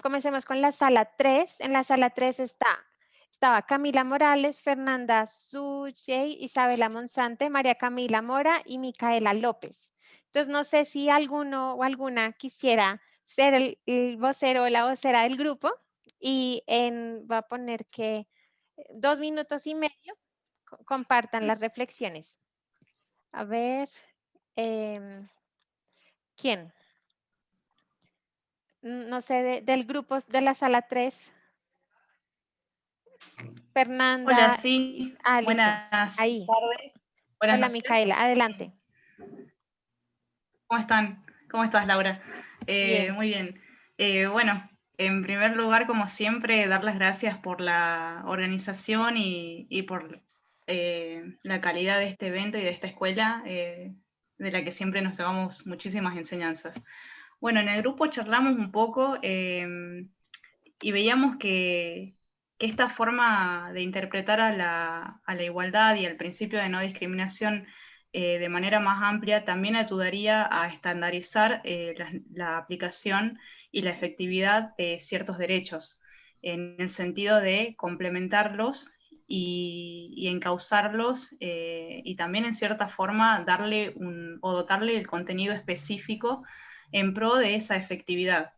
Comencemos con la sala 3. En la sala 3 estaba Camila Morales, Fernanda Suyey, Isabela Monsante, María Camila Mora y Micaela López. Entonces, no sé si alguno o alguna quisiera ser el vocero o la vocera del grupo y va a poner que 2 minutos y medio compartan las reflexiones. A ver, ¿quién? No sé, del grupo de la sala 3. Fernanda. Hola, sí. Listo. Buenas Ahí. tardes. Buenas Hola, noches. Micaela, adelante. ¿Cómo están? ¿Cómo estás, Laura? Bien. Muy bien. Bueno, en primer lugar, como siempre, dar las gracias por la organización y por la calidad de este evento y de esta escuela, de la que siempre nos llevamos muchísimas enseñanzas. Bueno, en el grupo charlamos un poco y veíamos que esta forma de interpretar a la igualdad y al principio de no discriminación de manera más amplia también ayudaría a estandarizar la aplicación y la efectividad de ciertos derechos, en el sentido de complementarlos y encauzarlos y también en cierta forma darle o dotarle el contenido específico en pro de esa efectividad.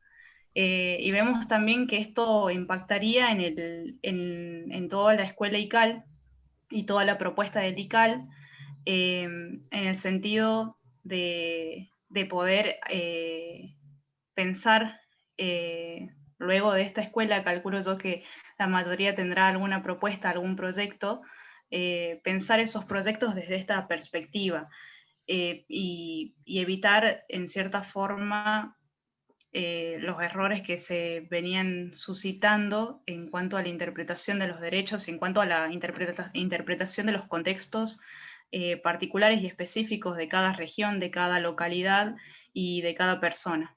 Y vemos también que esto impactaría en toda la escuela ICAL y toda la propuesta del ICAL, en el sentido de poder pensar, luego de esta escuela, calculo yo que la mayoría tendrá alguna propuesta, algún proyecto, pensar esos proyectos desde esta perspectiva y evitar, en cierta forma, los errores que se venían suscitando en cuanto a la interpretación de los derechos, en cuanto a la interpretación de los contextos particulares y específicos de cada región, de cada localidad y de cada persona.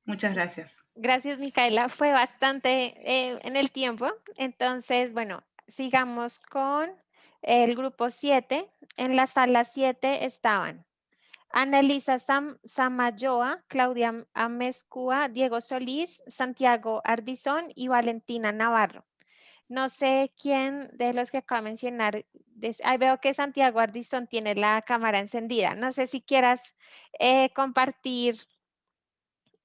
Muchas gracias. Gracias, Micaela. Fue bastante en el tiempo. Entonces, bueno, sigamos con el grupo 7. En la sala 7 estaban Annalisa Samayoa, Claudia Amezcua, Diego Solís, Santiago Ardizón y Valentina Navarro. No sé quién de los que acabo de mencionar, ahí veo que Santiago Ardizón tiene la cámara encendida. No sé si quieras compartir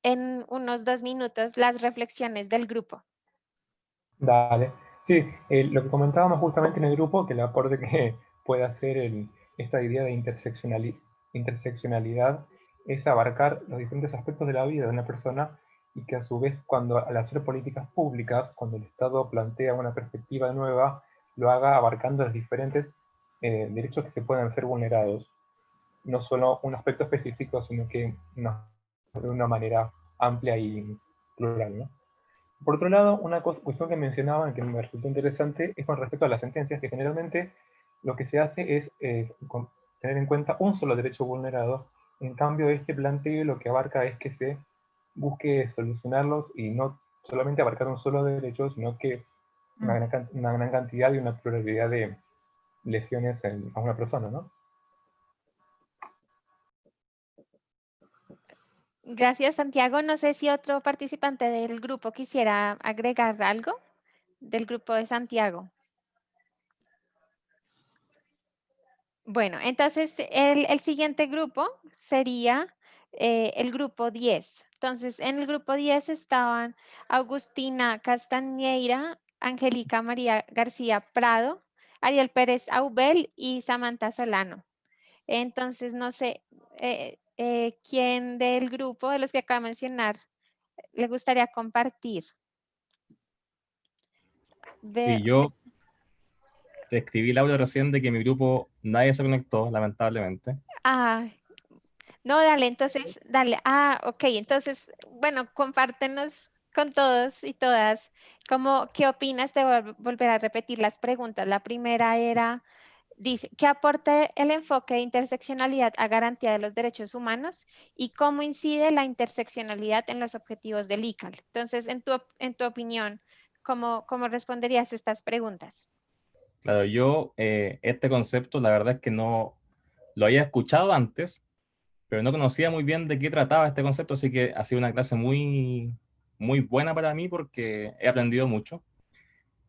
en unos 2 minutos las reflexiones del grupo. Dale. Sí, lo que comentábamos justamente en el grupo, que el aporte que puede hacer esta idea de interseccionalidad es abarcar los diferentes aspectos de la vida de una persona y que a su vez, al hacer políticas públicas, cuando el Estado plantea una perspectiva nueva, lo haga abarcando los diferentes derechos que se pueden ser vulnerados. No solo un aspecto específico, sino que de una manera amplia y plural, ¿no? Por otro lado, una cuestión que mencionaban que me resultó interesante es con respecto a las sentencias, que generalmente lo que se hace es tener en cuenta un solo derecho vulnerado. En cambio, este planteo lo que abarca es que se busque solucionarlos y no solamente abarcar un solo derecho, sino que una gran cantidad y una pluralidad de lesiones a una persona, ¿no? Gracias, Santiago. No sé si otro participante del grupo quisiera agregar algo del grupo de Santiago. Bueno, entonces el siguiente grupo sería el grupo 10. Entonces, en el grupo 10 estaban Agustina Castañeira, Angélica María García Prado, Ariel Pérez Aubel y Samantha Solano. Entonces, no sé quién del grupo de los que acabo de mencionar le gustaría compartir. Y yo te escribí, Laura, recién de que mi grupo nadie se conectó, lamentablemente. Ah, no, dale, entonces, dale. Ah, ok, entonces, bueno, compártenos con todos y todas, ¿qué opinas de volver a repetir las preguntas? La primera era, dice, ¿qué aporta el enfoque de interseccionalidad a garantía de los derechos humanos y cómo incide la interseccionalidad en los objetivos del ICAL? Entonces, en tu opinión, ¿cómo responderías estas preguntas? Claro, yo este concepto la verdad es que no lo había escuchado antes, pero no conocía muy bien de qué trataba este concepto, así que ha sido una clase muy, muy buena para mí porque he aprendido mucho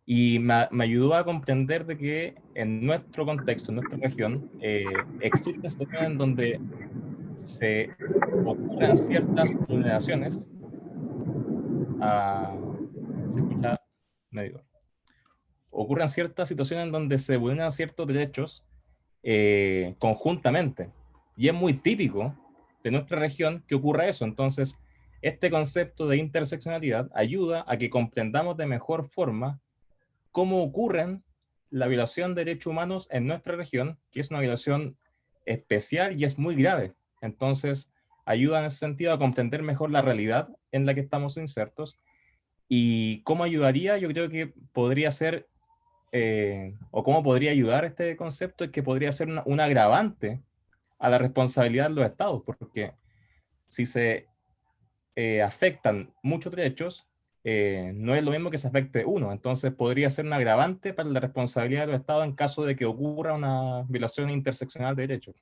y me ayudó a comprender de que en nuestro contexto, en nuestra región, existen situaciones en donde se ocurren ciertas vulneraciones ¿se escucha? Medio. Ocurren ciertas situaciones en donde se vulneran ciertos derechos conjuntamente. Y es muy típico de nuestra región que ocurra eso. Entonces, este concepto de interseccionalidad ayuda a que comprendamos de mejor forma cómo ocurren la violación de derechos humanos en nuestra región, que es una violación especial y es muy grave. Entonces, ayuda en ese sentido a comprender mejor la realidad en la que estamos insertos. ¿Y cómo ayudaría? Yo creo que podría ser, o cómo podría ayudar este concepto, es que podría ser un agravante a la responsabilidad de los estados, porque si se afectan muchos derechos, no es lo mismo que se afecte uno, entonces podría ser un agravante para la responsabilidad de los estados en caso de que ocurra una violación interseccional de derechos.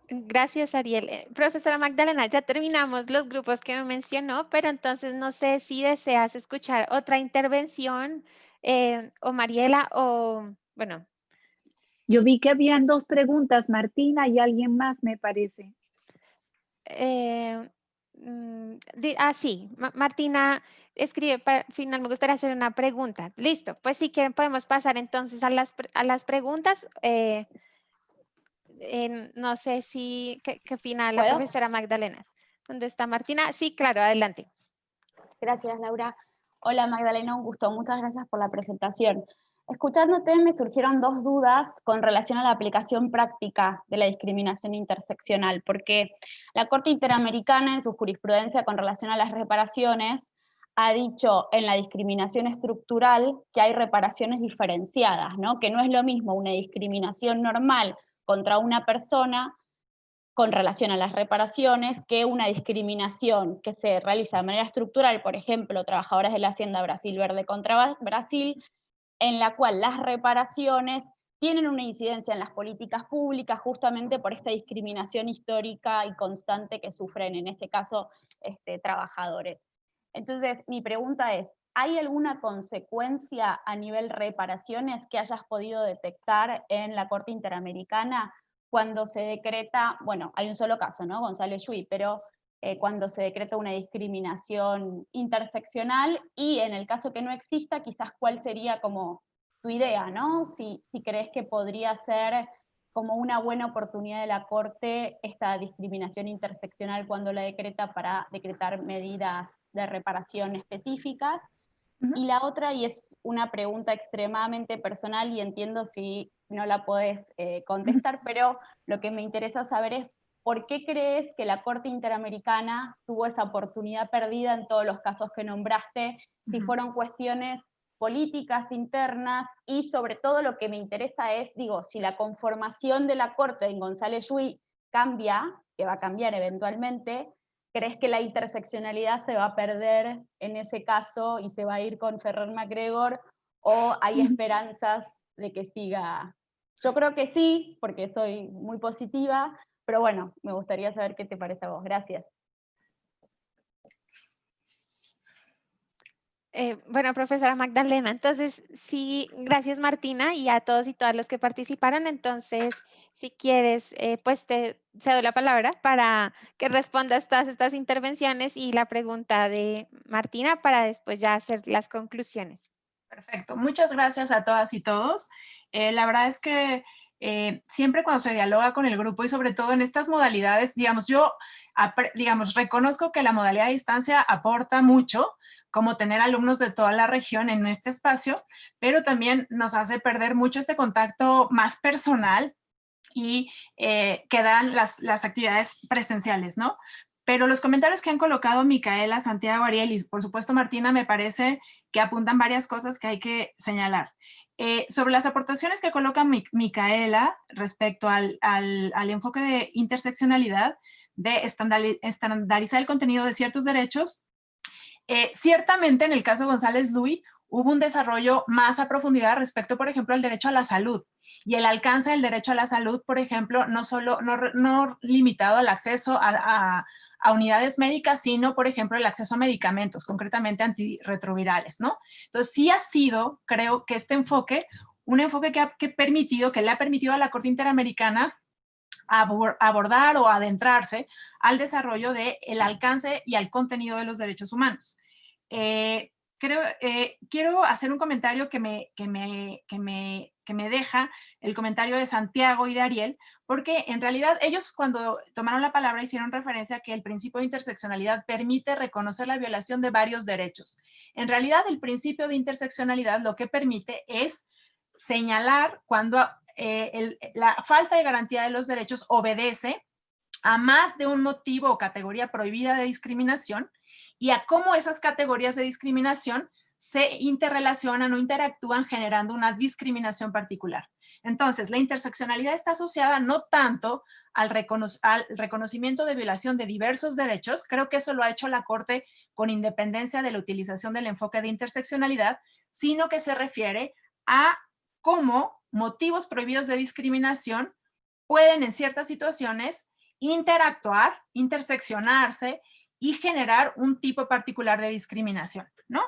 Gracias, Ariel. Profesora Magdalena, ya terminamos los grupos que me mencionó, pero entonces no sé si deseas escuchar otra intervención, o Mariela, o bueno. Yo vi que habían dos preguntas, Martina y alguien más, me parece. Sí, Martina escribe, al final me gustaría hacer una pregunta. Listo, pues si quieren podemos pasar entonces a las preguntas. No sé si, ¿qué opina la ¿Puedo? profesora Magdalena? ¿Dónde está Martina? Sí, claro, adelante. Gracias, Laura. Hola, Magdalena, un gusto. Muchas gracias por la presentación. Escuchándote me surgieron dos dudas con relación a la aplicación práctica de la discriminación interseccional, porque la Corte Interamericana en su jurisprudencia con relación a las reparaciones ha dicho en la discriminación estructural que hay reparaciones diferenciadas, ¿no? Que no es lo mismo una discriminación normal contra una persona con relación a las reparaciones que una discriminación que se realiza de manera estructural, por ejemplo, trabajadoras de la Hacienda Brasil Verde contra Brasil, en la cual las reparaciones tienen una incidencia en las políticas públicas justamente por esta discriminación histórica y constante que sufren en ese caso trabajadores. Entonces, mi pregunta es, ¿hay alguna consecuencia a nivel reparaciones que hayas podido detectar en la Corte Interamericana cuando se decreta, bueno, hay un solo caso, ¿no? González Yui, pero cuando se decreta una discriminación interseccional, y en el caso que no exista, quizás cuál sería como tu idea, ¿no? Si crees que podría ser como una buena oportunidad de la Corte esta discriminación interseccional cuando la decreta para decretar medidas de reparación específicas. Y la otra, y es una pregunta extremadamente personal y entiendo si no la podés contestar, pero lo que me interesa saber es ¿por qué crees que la Corte Interamericana tuvo esa oportunidad perdida en todos los casos que nombraste? Si fueron cuestiones políticas internas, y sobre todo lo que me interesa es, digo, si la conformación de la Corte en González Llull cambia, que va a cambiar eventualmente, ¿crees que la interseccionalidad se va a perder en ese caso y se va a ir con Ferrer MacGregor, o hay esperanzas de que siga? Yo creo que sí, porque soy muy positiva, pero bueno, me gustaría saber qué te parece a vos. Gracias. Bueno, profesora Magdalena, entonces sí, gracias Martina y a todos y todas los que participaron. Entonces, si quieres, pues te cedo la palabra para que respondas todas estas intervenciones y la pregunta de Martina para después ya hacer las conclusiones. Perfecto, muchas gracias a todas y todos. La verdad es que siempre cuando se dialoga con el grupo y sobre todo en estas modalidades, digamos, reconozco que la modalidad de distancia aporta mucho, como tener alumnos de toda la región en este espacio, pero también nos hace perder mucho este contacto más personal y que dan las actividades presenciales, ¿no? Pero los comentarios que han colocado Micaela, Santiago, Ariel y por supuesto Martina me parece que apuntan varias cosas que hay que señalar. Sobre las aportaciones que coloca Micaela respecto al enfoque de interseccionalidad, de estandarizar el contenido de ciertos derechos, ciertamente en el caso González Llull hubo un desarrollo más a profundidad respecto, por ejemplo, al derecho a la salud y el alcance del derecho a la salud, por ejemplo, no limitado al acceso a unidades médicas, sino, por ejemplo, el acceso a medicamentos, concretamente antirretrovirales, ¿no? Entonces, sí ha sido, creo que este enfoque, un enfoque que le ha permitido a la Corte Interamericana abordar o adentrarse al desarrollo del alcance y al contenido de los derechos humanos. Quiero hacer un comentario que me deja el comentario de Santiago y de Ariel, porque en realidad ellos cuando tomaron la palabra hicieron referencia a que el principio de interseccionalidad permite reconocer la violación de varios derechos. En realidad el principio de interseccionalidad lo que permite es señalar cuando la falta de garantía de los derechos obedece a más de un motivo o categoría prohibida de discriminación y a cómo esas categorías de discriminación se interrelacionan o interactúan generando una discriminación particular. Entonces, la interseccionalidad está asociada no tanto al reconocimiento de violación de diversos derechos, creo que eso lo ha hecho la Corte con independencia de la utilización del enfoque de interseccionalidad, sino que se refiere a cómo motivos prohibidos de discriminación pueden en ciertas situaciones interactuar, interseccionarse y generar un tipo particular de discriminación, ¿no?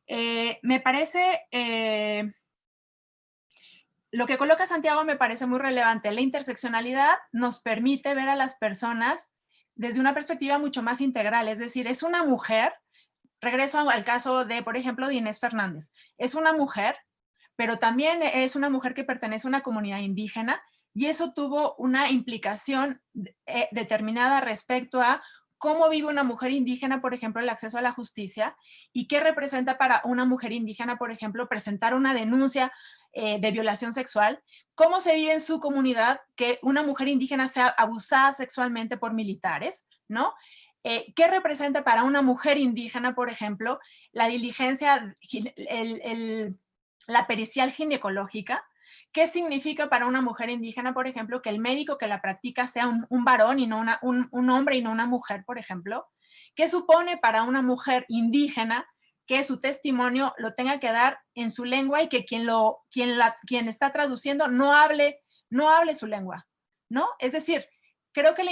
Me parece, lo que coloca Santiago me parece muy relevante. La interseccionalidad nos permite ver a las personas desde una perspectiva mucho más integral, es decir, es una mujer, regreso al caso de, por ejemplo, de Inés Fernández, es una mujer, pero también es una mujer que pertenece a una comunidad indígena y eso tuvo una implicación determinada respecto a cómo vive una mujer indígena, por ejemplo, el acceso a la justicia y qué representa para una mujer indígena, por ejemplo, presentar una denuncia de violación sexual, cómo se vive en su comunidad que una mujer indígena sea abusada sexualmente por militares, ¿no? ¿Qué representa para una mujer indígena, por ejemplo, la diligencia, la pericial ginecológica? ¿Qué significa para una mujer indígena, por ejemplo, que el médico que la practica sea un varón y no un hombre y no una mujer, por ejemplo? ¿Qué supone para una mujer indígena que su testimonio lo tenga que dar en su lengua y que quien está traduciendo no hable su lengua, ¿no? Es decir, creo que la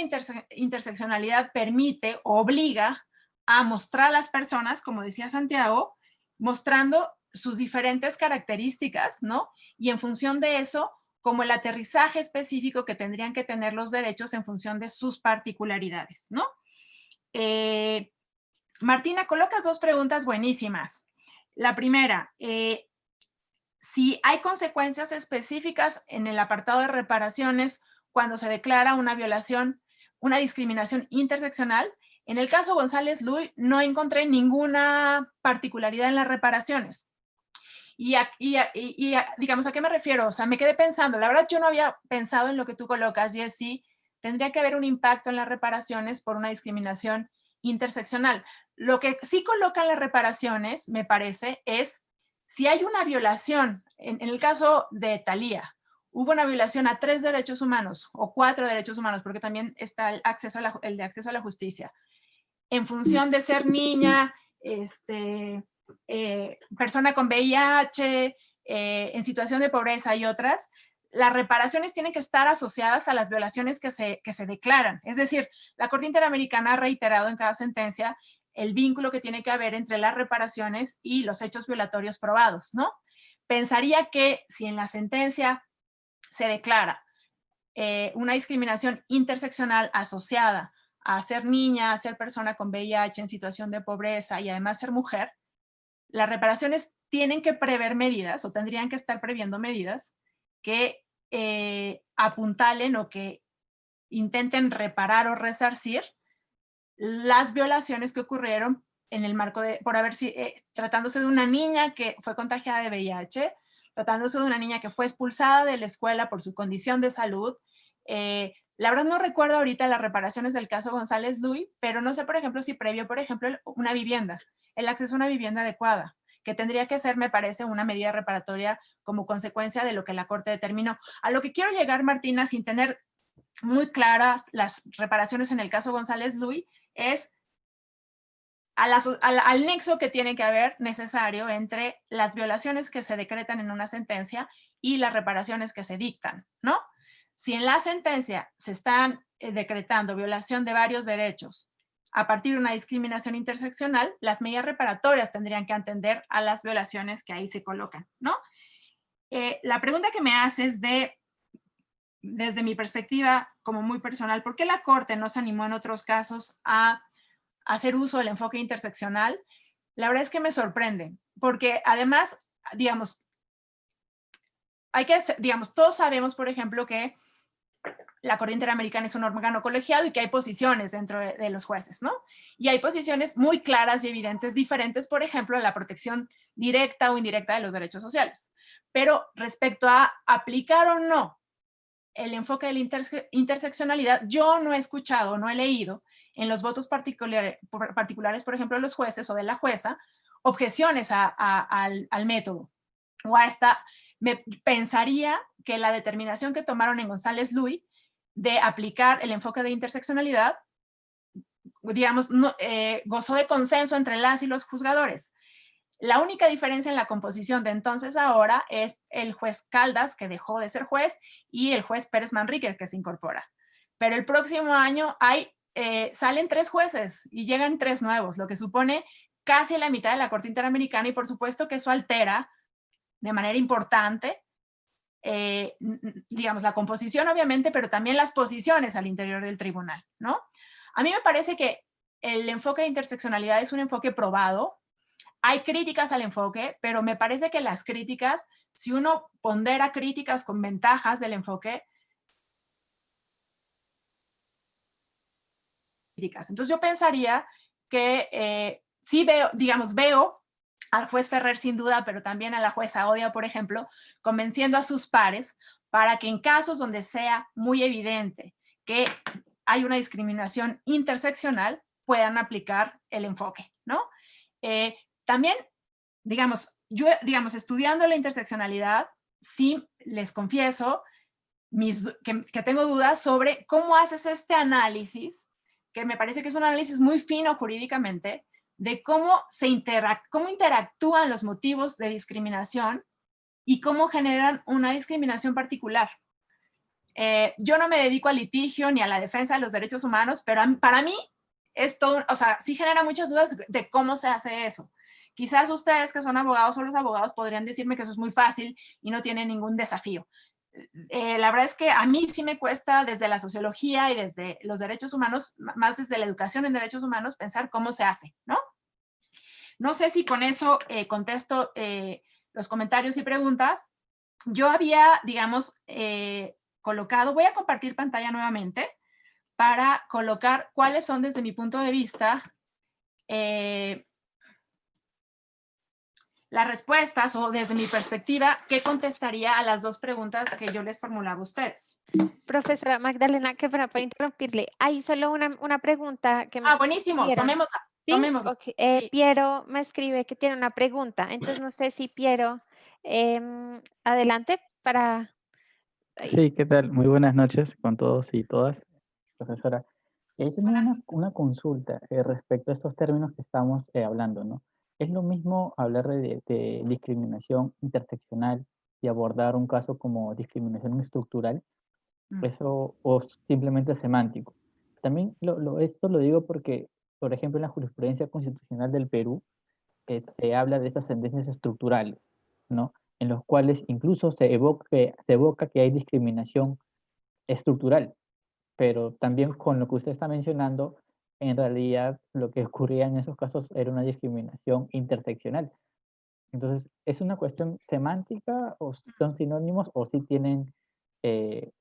interseccionalidad permite, obliga a mostrar a las personas, como decía Santiago, mostrando sus diferentes características, ¿no? Y en función de eso, como el aterrizaje específico que tendrían que tener los derechos en función de sus particularidades, ¿no? Martina, colocas dos preguntas buenísimas. La primera, si hay consecuencias específicas en el apartado de reparaciones cuando se declara una violación, una discriminación interseccional. En el caso González Llull no encontré ninguna particularidad en las reparaciones. Y digamos, ¿a qué me refiero? O sea, me quedé pensando, la verdad yo no había pensado en lo que tú colocas, Jessie, tendría que haber un impacto en las reparaciones por una discriminación interseccional. Lo que sí colocan las reparaciones, me parece, es si hay una violación, en el caso de Thalía, hubo una violación a 3 derechos humanos o 4 derechos humanos, porque también está el de acceso a la justicia, en función de ser niña, persona con VIH, en situación de pobreza y otras, las reparaciones tienen que estar asociadas a las violaciones que se declaran. Es decir, la Corte Interamericana ha reiterado en cada sentencia el vínculo que tiene que haber entre las reparaciones y los hechos violatorios probados, ¿no? Pensaría que si en la sentencia se declara una discriminación interseccional asociada a ser niña, a ser persona con VIH en situación de pobreza y además ser mujer, las reparaciones tienen que prever medidas o tendrían que estar previendo medidas que apuntalen o que intenten reparar o resarcir las violaciones que ocurrieron en el marco de, tratándose de una niña que fue contagiada de VIH, tratándose de una niña que fue expulsada de la escuela por su condición de salud. La verdad no recuerdo ahorita las reparaciones del caso González Luis, pero no sé, por ejemplo, si previó, por ejemplo, una vivienda, el acceso a una vivienda adecuada, que tendría que ser, me parece, una medida reparatoria como consecuencia de lo que la Corte determinó. A lo que quiero llegar, Martina, sin tener muy claras las reparaciones en el caso González Luis, es al nexo que tiene que haber necesario entre las violaciones que se decretan en una sentencia y las reparaciones que se dictan, ¿no? Si en la sentencia se están decretando violación de varios derechos a partir de una discriminación interseccional, las medidas reparatorias tendrían que atender a las violaciones que ahí se colocan, ¿no? La pregunta que me haces desde mi perspectiva como muy personal, ¿por qué la Corte no se animó en otros casos a hacer uso del enfoque interseccional? La verdad es que me sorprende, porque además, digamos, todos sabemos, por ejemplo, que la Corte Interamericana es un órgano colegiado y que hay posiciones dentro de los jueces, ¿no? Y hay posiciones muy claras y evidentes diferentes, por ejemplo, a la protección directa o indirecta de los derechos sociales. Pero respecto a aplicar o no el enfoque de la interseccionalidad, yo no he escuchado, no he leído en los votos particulares, por ejemplo, de los jueces o de la jueza, objeciones al método o a esta. Me pensaría que la determinación que tomaron en González Luis de aplicar el enfoque de interseccionalidad, digamos, gozó de consenso entre las y los juzgadores. La única diferencia en la composición de entonces ahora es el juez Caldas, que dejó de ser juez, y el juez Pérez Manríquez, que se incorpora. Pero el próximo año salen 3 jueces y llegan 3 nuevos, lo que supone casi la mitad de la Corte Interamericana, y por supuesto que eso altera de manera importante, digamos, la composición obviamente, pero también las posiciones al interior del tribunal, ¿no? A mí me parece que el enfoque de interseccionalidad es un enfoque probado. Hay críticas al enfoque, pero me parece que las críticas, si uno pondera críticas con ventajas del enfoque, entonces yo pensaría que sí veo al juez Ferrer sin duda, pero también a la jueza Odia, por ejemplo, convenciendo a sus pares para que en casos donde sea muy evidente que hay una discriminación interseccional, puedan aplicar el enfoque, ¿no? También, yo, estudiando la interseccionalidad, sí les confieso que tengo dudas sobre cómo haces este análisis, que me parece que es un análisis muy fino jurídicamente, de cómo interactúan los motivos de discriminación y cómo generan una discriminación particular. Yo no me dedico al litigio ni a la defensa de los derechos humanos, pero para mí esto, sí genera muchas dudas de cómo se hace eso. Quizás ustedes que son abogados o los abogados podrían decirme que eso es muy fácil y no tiene ningún desafío. La verdad es que a mí sí me cuesta desde la sociología y desde los derechos humanos, más desde la educación en derechos humanos, pensar cómo se hace, ¿no? No sé si con eso contesto los comentarios y preguntas. Yo había, colocado, voy a compartir pantalla nuevamente para colocar cuáles son desde mi punto de vista las respuestas o desde mi perspectiva, ¿qué contestaría a las dos preguntas que yo les formulaba a ustedes? Profesora Magdalena, qué pena por interrumpirle. Hay solo una pregunta que me Ah, buenísimo, escribieron. tomémosla, ¿Sí? tomémosla. Ok, Sí. Piero me escribe que tiene una pregunta. Entonces, no sé si Piero, adelante para... Sí, ¿qué tal? Muy buenas noches con todos y todas, profesora. Tenía una consulta respecto a estos términos que estamos hablando, ¿no? ¿Es lo mismo hablar de discriminación interseccional y abordar un caso como discriminación estructural? Eso, o simplemente semántico. También esto lo digo porque, por ejemplo, en la jurisprudencia constitucional del Perú, se habla de estas tendencias estructurales, ¿no? En los cuales incluso se evoca que hay discriminación estructural, pero también con lo que usted está mencionando, en realidad lo que ocurría en esos casos era una discriminación interseccional. Entonces, ¿es una cuestión semántica o son sinónimos o sí tienen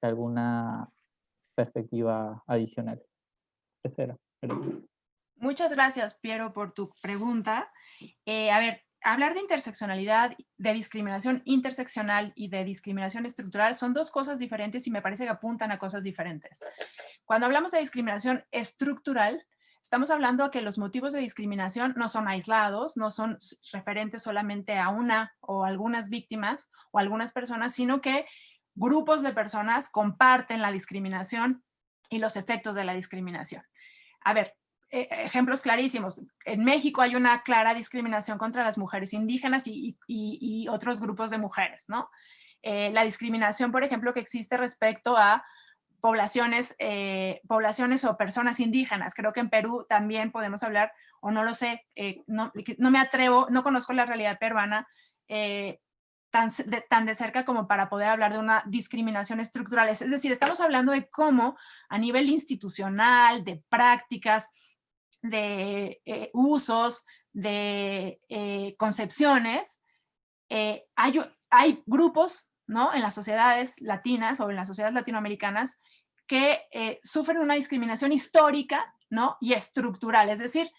alguna perspectiva adicional? Eso era. Muchas gracias, Piero, por tu pregunta. A ver, hablar de interseccionalidad, de discriminación interseccional y de discriminación estructural son dos cosas diferentes y me parece que apuntan a cosas diferentes. Cuando hablamos de discriminación estructural, estamos hablando de que los motivos de discriminación no son aislados, no son referentes solamente a una o algunas víctimas o algunas personas, sino que grupos de personas comparten la discriminación y los efectos de la discriminación. A ver, ejemplos clarísimos. En México hay una clara discriminación contra las mujeres indígenas y otros grupos de mujeres, ¿no? La discriminación, por ejemplo, que existe respecto a poblaciones o personas indígenas. Creo que en Perú también podemos hablar, o no lo sé, no me atrevo, no conozco la realidad peruana tan de cerca como para poder hablar de una discriminación estructural. Es decir, estamos hablando de cómo a nivel institucional, de prácticas, de usos, de concepciones, hay grupos, ¿no?, en las sociedades latinas o en las sociedades latinoamericanas que sufren una discriminación histórica, ¿no?, y estructural. Es decir,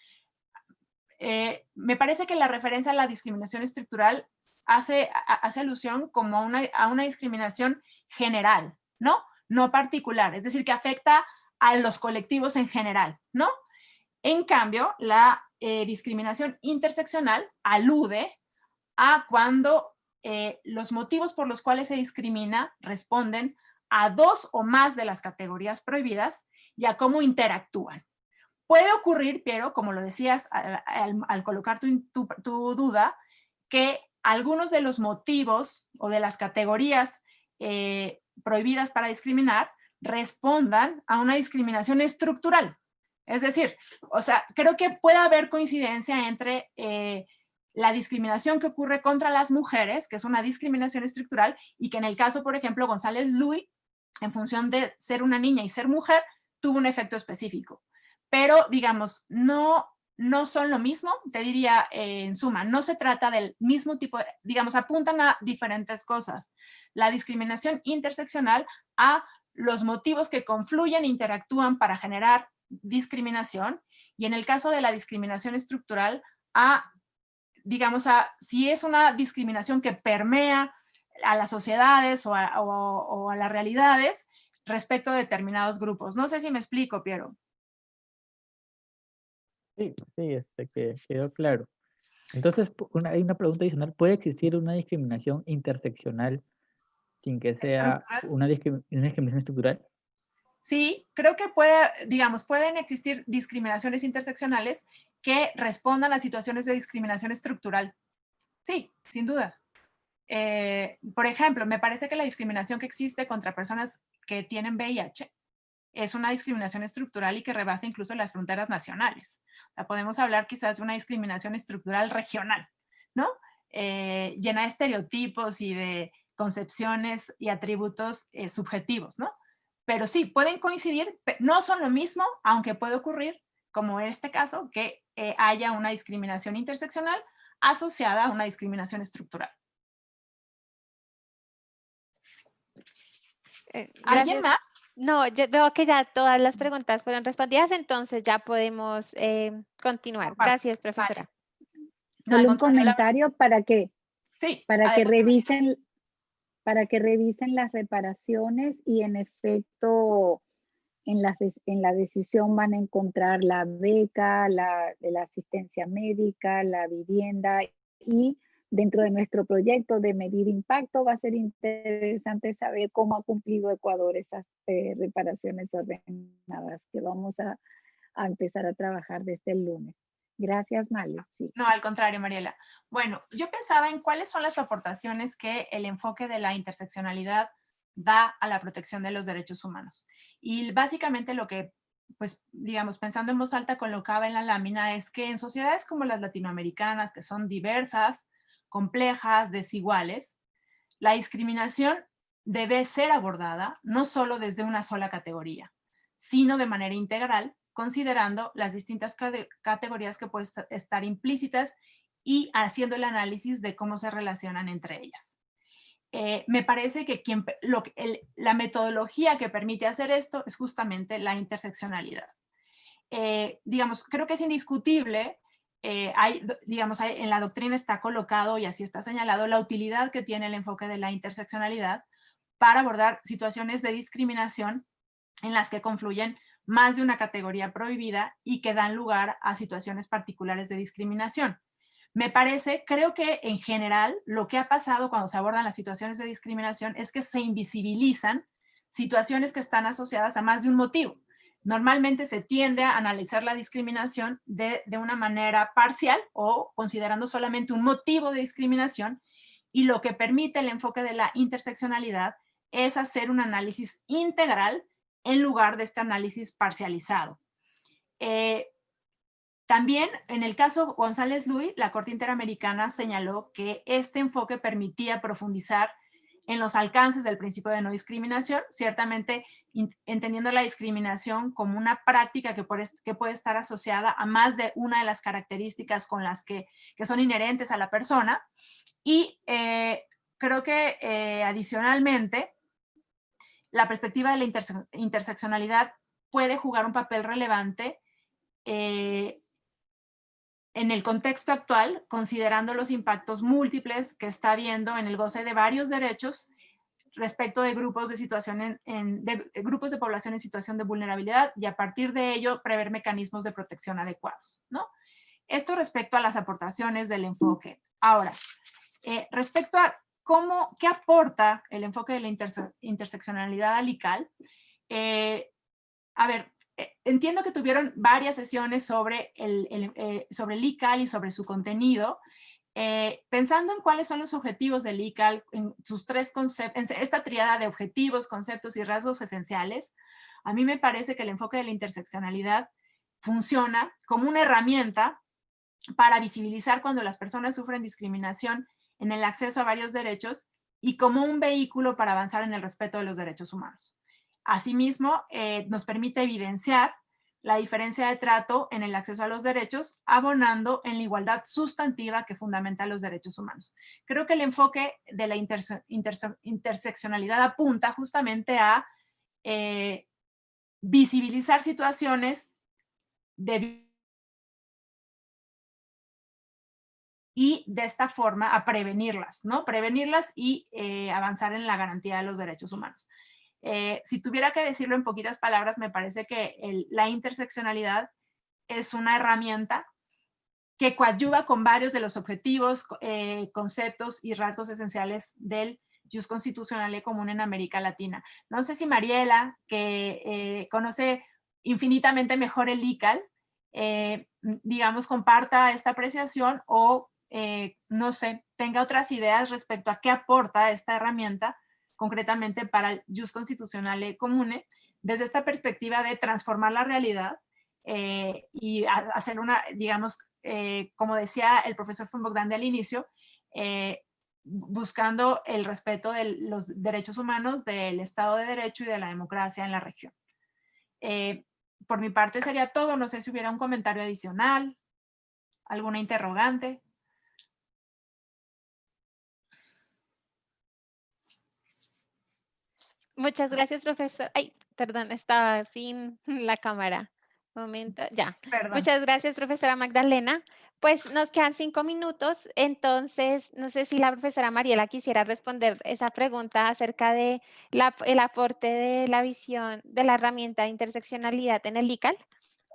me parece que la referencia a la discriminación estructural hace alusión como a una discriminación general, ¿no? No particular, es decir, que afecta a los colectivos en general, ¿no? En cambio, la discriminación interseccional alude a cuando los motivos por los cuales se discrimina responden a dos o más de las categorías prohibidas y a cómo interactúan. Puede ocurrir, Piero, como lo decías al colocar tu duda, que algunos de los motivos o de las categorías prohibidas para discriminar respondan a una discriminación estructural. Es decir, o sea, creo que puede haber coincidencia entre la discriminación que ocurre contra las mujeres, que es una discriminación estructural, y que en el caso, por ejemplo, González Luis, en función de ser una niña y ser mujer, tuvo un efecto específico. Pero, digamos, no son lo mismo, te diría en suma, no se trata del mismo tipo, digamos, apuntan a diferentes cosas. La discriminación interseccional a los motivos que confluyen e interactúan para generar discriminación, y en el caso de la discriminación estructural a, digamos, si es una discriminación que permea a las sociedades o a las realidades respecto a determinados grupos. No sé si me explico, Piero. Sí, que quedó claro. Entonces, hay una pregunta adicional. ¿Puede existir una discriminación interseccional sin que sea una discriminación estructural? Sí, creo que pueden existir discriminaciones interseccionales que respondan a situaciones de discriminación estructural. Sí, sin duda. Por ejemplo, me parece que la discriminación que existe contra personas que tienen VIH es una discriminación estructural y que rebasa incluso las fronteras nacionales. O sea, podemos hablar quizás de una discriminación estructural regional, ¿no? Llena de estereotipos y de concepciones y atributos subjetivos, ¿no? Pero sí, pueden coincidir, no son lo mismo, aunque puede ocurrir, como en este caso, que haya una discriminación interseccional asociada a una discriminación estructural. ¿Alguien más? No, yo veo que ya todas las preguntas fueron respondidas, entonces ya podemos continuar. Gracias, profesora. No, al Solo un contrario, comentario sí, para que adelante. revisen las reparaciones y en efecto en la decisión van a encontrar la beca, la asistencia médica, la vivienda y dentro de nuestro proyecto de medir impacto va a ser interesante saber cómo ha cumplido Ecuador esas reparaciones ordenadas que vamos a empezar a trabajar desde el lunes. Gracias, Mali. Sí. No, al contrario, Mariela. Bueno, yo pensaba en cuáles son las aportaciones que el enfoque de la interseccionalidad da a la protección de los derechos humanos. Y básicamente lo que, pues, digamos, pensando en voz alta, colocaba en la lámina es que en sociedades como las latinoamericanas, que son diversas, complejas, desiguales, la discriminación debe ser abordada no solo desde una sola categoría, sino de manera integral, considerando las distintas categorías que pueden estar implícitas y haciendo el análisis de cómo se relacionan entre ellas. Me parece que la metodología que permite hacer esto es justamente la interseccionalidad. Digamos, creo que es indiscutible, en la doctrina está colocado y así está señalado la utilidad que tiene el enfoque de la interseccionalidad para abordar situaciones de discriminación en las que confluyen más de una categoría prohibida y que dan lugar a situaciones particulares de discriminación. Me parece, creo que en general lo que ha pasado cuando se abordan las situaciones de discriminación es que se invisibilizan situaciones que están asociadas a más de un motivo. Normalmente se tiende a analizar la discriminación de una manera parcial o considerando solamente un motivo de discriminación, y lo que permite el enfoque de la interseccionalidad es hacer un análisis integral en lugar de este análisis parcializado. También en el caso González Luis, la Corte Interamericana señaló que este enfoque permitía profundizar en los alcances del principio de no discriminación, ciertamente entendiendo la discriminación como una práctica que puede estar asociada a más de una de las características con las que son inherentes a la persona. Y creo que adicionalmente, la perspectiva de la interseccionalidad puede jugar un papel relevante en el contexto actual, considerando los impactos múltiples que está habiendo en el goce de varios derechos respecto de grupos de grupos de población en situación de vulnerabilidad, y a partir de ello prever mecanismos de protección adecuados, ¿no? Esto respecto a las aportaciones del enfoque. Ahora, respecto a qué aporta el enfoque de la interseccionalidad al ICAL, a ver, entiendo que tuvieron varias sesiones sobre el ICAL y sobre su contenido. Pensando en cuáles son los objetivos del ICAL, en sus tres conceptos, en esta tríada de objetivos, conceptos y rasgos esenciales, a mí me parece que el enfoque de la interseccionalidad funciona como una herramienta para visibilizar cuando las personas sufren discriminación en el acceso a varios derechos y como un vehículo para avanzar en el respeto de los derechos humanos. Asimismo, nos permite evidenciar la diferencia de trato en el acceso a los derechos, abonando en la igualdad sustantiva que fundamenta los derechos humanos. Creo que el enfoque de la interseccionalidad apunta justamente a visibilizar situaciones y de esta forma a prevenirlas, ¿no? Prevenirlas y avanzar en la garantía de los derechos humanos. Si tuviera que decirlo en poquitas palabras, me parece que la interseccionalidad es una herramienta que coadyuva con varios de los objetivos, conceptos y rasgos esenciales del Jus Constitucional común en América Latina. No sé si Mariela, que conoce infinitamente mejor el ICAL, digamos, comparta esta apreciación o, no sé, tenga otras ideas respecto a qué aporta esta herramienta concretamente para el Jus Constitucional Comune, desde esta perspectiva de transformar la realidad y hacer una, digamos, como decía el profesor von Bogdan al inicio, buscando el respeto de los derechos humanos, del Estado de Derecho y de la democracia en la región. Por mi parte sería todo. No sé si hubiera un comentario adicional, alguna interrogante. Muchas gracias, profesor. Ay, perdón, estaba sin la cámara. Momento, ya. Perdón. Muchas gracias, profesora Magdalena. Pues nos quedan 5 minutos, entonces no sé si la profesora Mariela quisiera responder esa pregunta acerca de el aporte de la visión de la herramienta de interseccionalidad en el ICAL,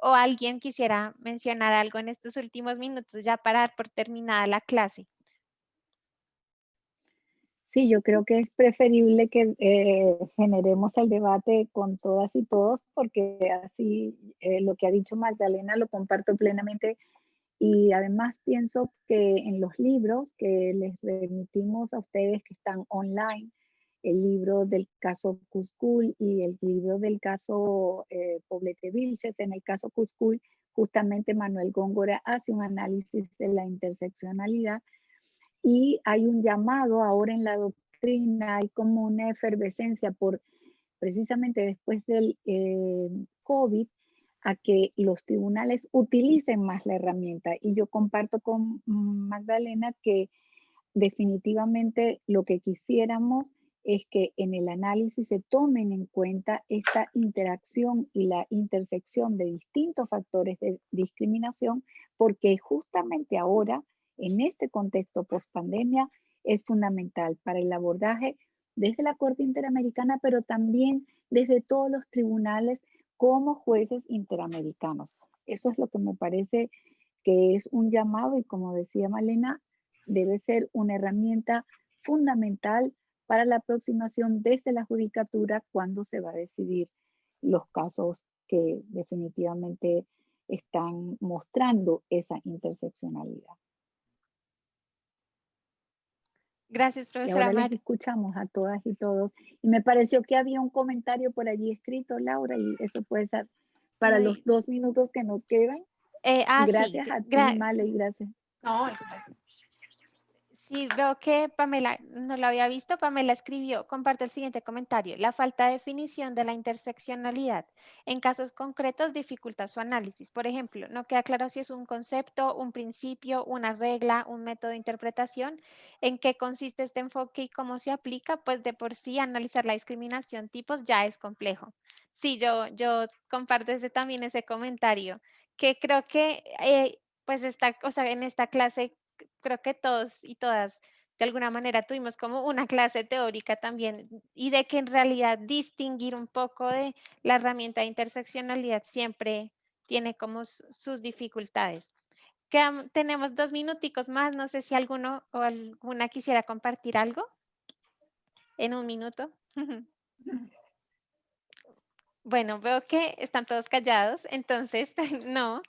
o alguien quisiera mencionar algo en estos últimos minutos ya para dar por terminada la clase. Sí, yo creo que es preferible que generemos el debate con todas y todos, porque así lo que ha dicho Magdalena lo comparto plenamente. Y además pienso que en los libros que les remitimos a ustedes que están online, el libro del caso Cuscul y el libro del caso Poblete Vilches, en el caso Cuscul, justamente Manuel Góngora hace un análisis de la interseccionalidad y hay un llamado ahora en la doctrina, hay como una efervescencia por precisamente después del COVID, a que los tribunales utilicen más la herramienta. Y yo comparto con Magdalena que definitivamente lo que quisiéramos es que en el análisis se tomen en cuenta esta interacción y la intersección de distintos factores de discriminación, porque justamente ahora, en este contexto post-pandemia, es fundamental para el abordaje desde la Corte Interamericana, pero también desde todos los tribunales como jueces interamericanos. Eso es lo que me parece que es un llamado y, como decía Malena, debe ser una herramienta fundamental para la aproximación desde la judicatura cuando se va a decidir los casos que definitivamente están mostrando esa interseccionalidad. Gracias, Y profesora ahora les Mariela. escuchamos a todas y todos. Y me pareció que había un comentario por allí escrito, Laura, y eso puede ser para los 2 minutos que nos quedan. Gracias Sí, a ti, Male, y gracias. No, sí, veo que Pamela, no lo había visto, Pamela escribió, comparte el siguiente comentario. La falta de definición de la interseccionalidad en casos concretos dificulta su análisis. Por ejemplo, no queda claro si es un concepto, un principio, una regla, un método de interpretación, en qué consiste este enfoque y cómo se aplica, pues de por sí analizar la discriminación tipos ya es complejo. Sí, yo comparto también ese comentario, que creo que pues o sea, en esta clase creo que todos y todas de alguna manera tuvimos como una clase teórica también y de que en realidad distinguir un poco de la herramienta de interseccionalidad siempre tiene como sus dificultades. Tenemos 2 minuticos más, no sé si alguno o alguna quisiera compartir algo en 1 minuto. Bueno, veo que están todos callados, entonces no.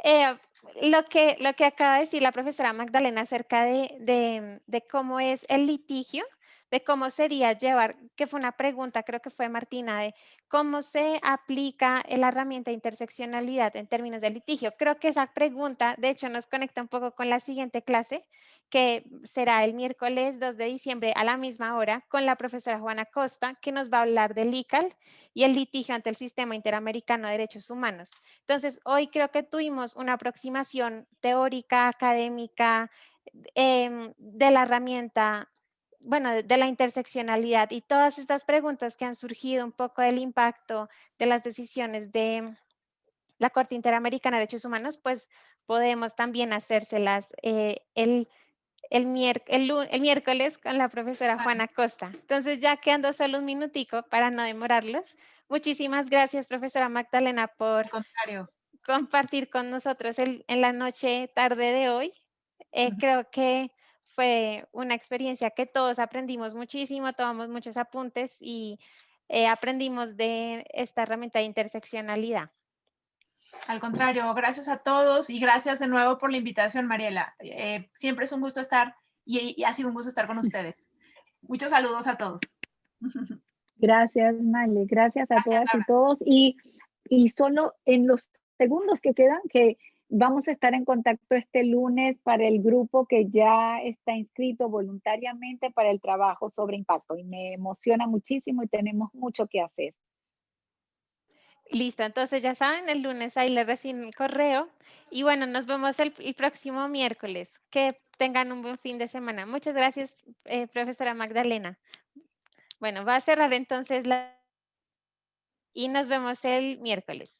Eh, lo que acaba de decir la profesora Magdalena acerca de cómo es el litigio, de cómo sería llevar, que fue una pregunta, creo que fue Martina, de cómo se aplica la herramienta de interseccionalidad en términos de litigio. Creo que esa pregunta, de hecho, nos conecta un poco con la siguiente clase, que será el miércoles 2 de diciembre a la misma hora, con la profesora Juana Costa, que nos va a hablar del ICAL y el litigio ante el Sistema Interamericano de Derechos Humanos. Entonces, hoy creo que tuvimos una aproximación teórica, académica, de la herramienta, bueno, de la interseccionalidad y todas estas preguntas que han surgido un poco del impacto de las decisiones de la Corte Interamericana de Derechos Humanos, pues podemos también hacérselas el miércoles con la profesora Juana Costa. Entonces, ya quedando solo un minutico para no demorarlos. Muchísimas gracias, profesora Magdalena, por al contrario. compartir con nosotros en la noche, tarde de hoy. Creo que fue una experiencia que todos aprendimos muchísimo, tomamos muchos apuntes y aprendimos de esta herramienta de interseccionalidad. Al contrario, gracias a todos y gracias de nuevo por la invitación, Mariela. Siempre es un gusto estar y ha sido un gusto estar con ustedes. Muchos saludos a todos. Gracias, Male. Gracias a Gracias, todas y Laura. todos. Y solo en los segundos que quedan, que vamos a estar en contacto este lunes para el grupo que ya está inscrito voluntariamente para el trabajo sobre impacto. Y me emociona muchísimo y tenemos mucho que hacer. Listo, entonces ya saben, el lunes ahí les reciben el correo y bueno, nos vemos el próximo miércoles. Que tengan un buen fin de semana. Muchas gracias, profesora Magdalena. Bueno, va a cerrar entonces y nos vemos el miércoles.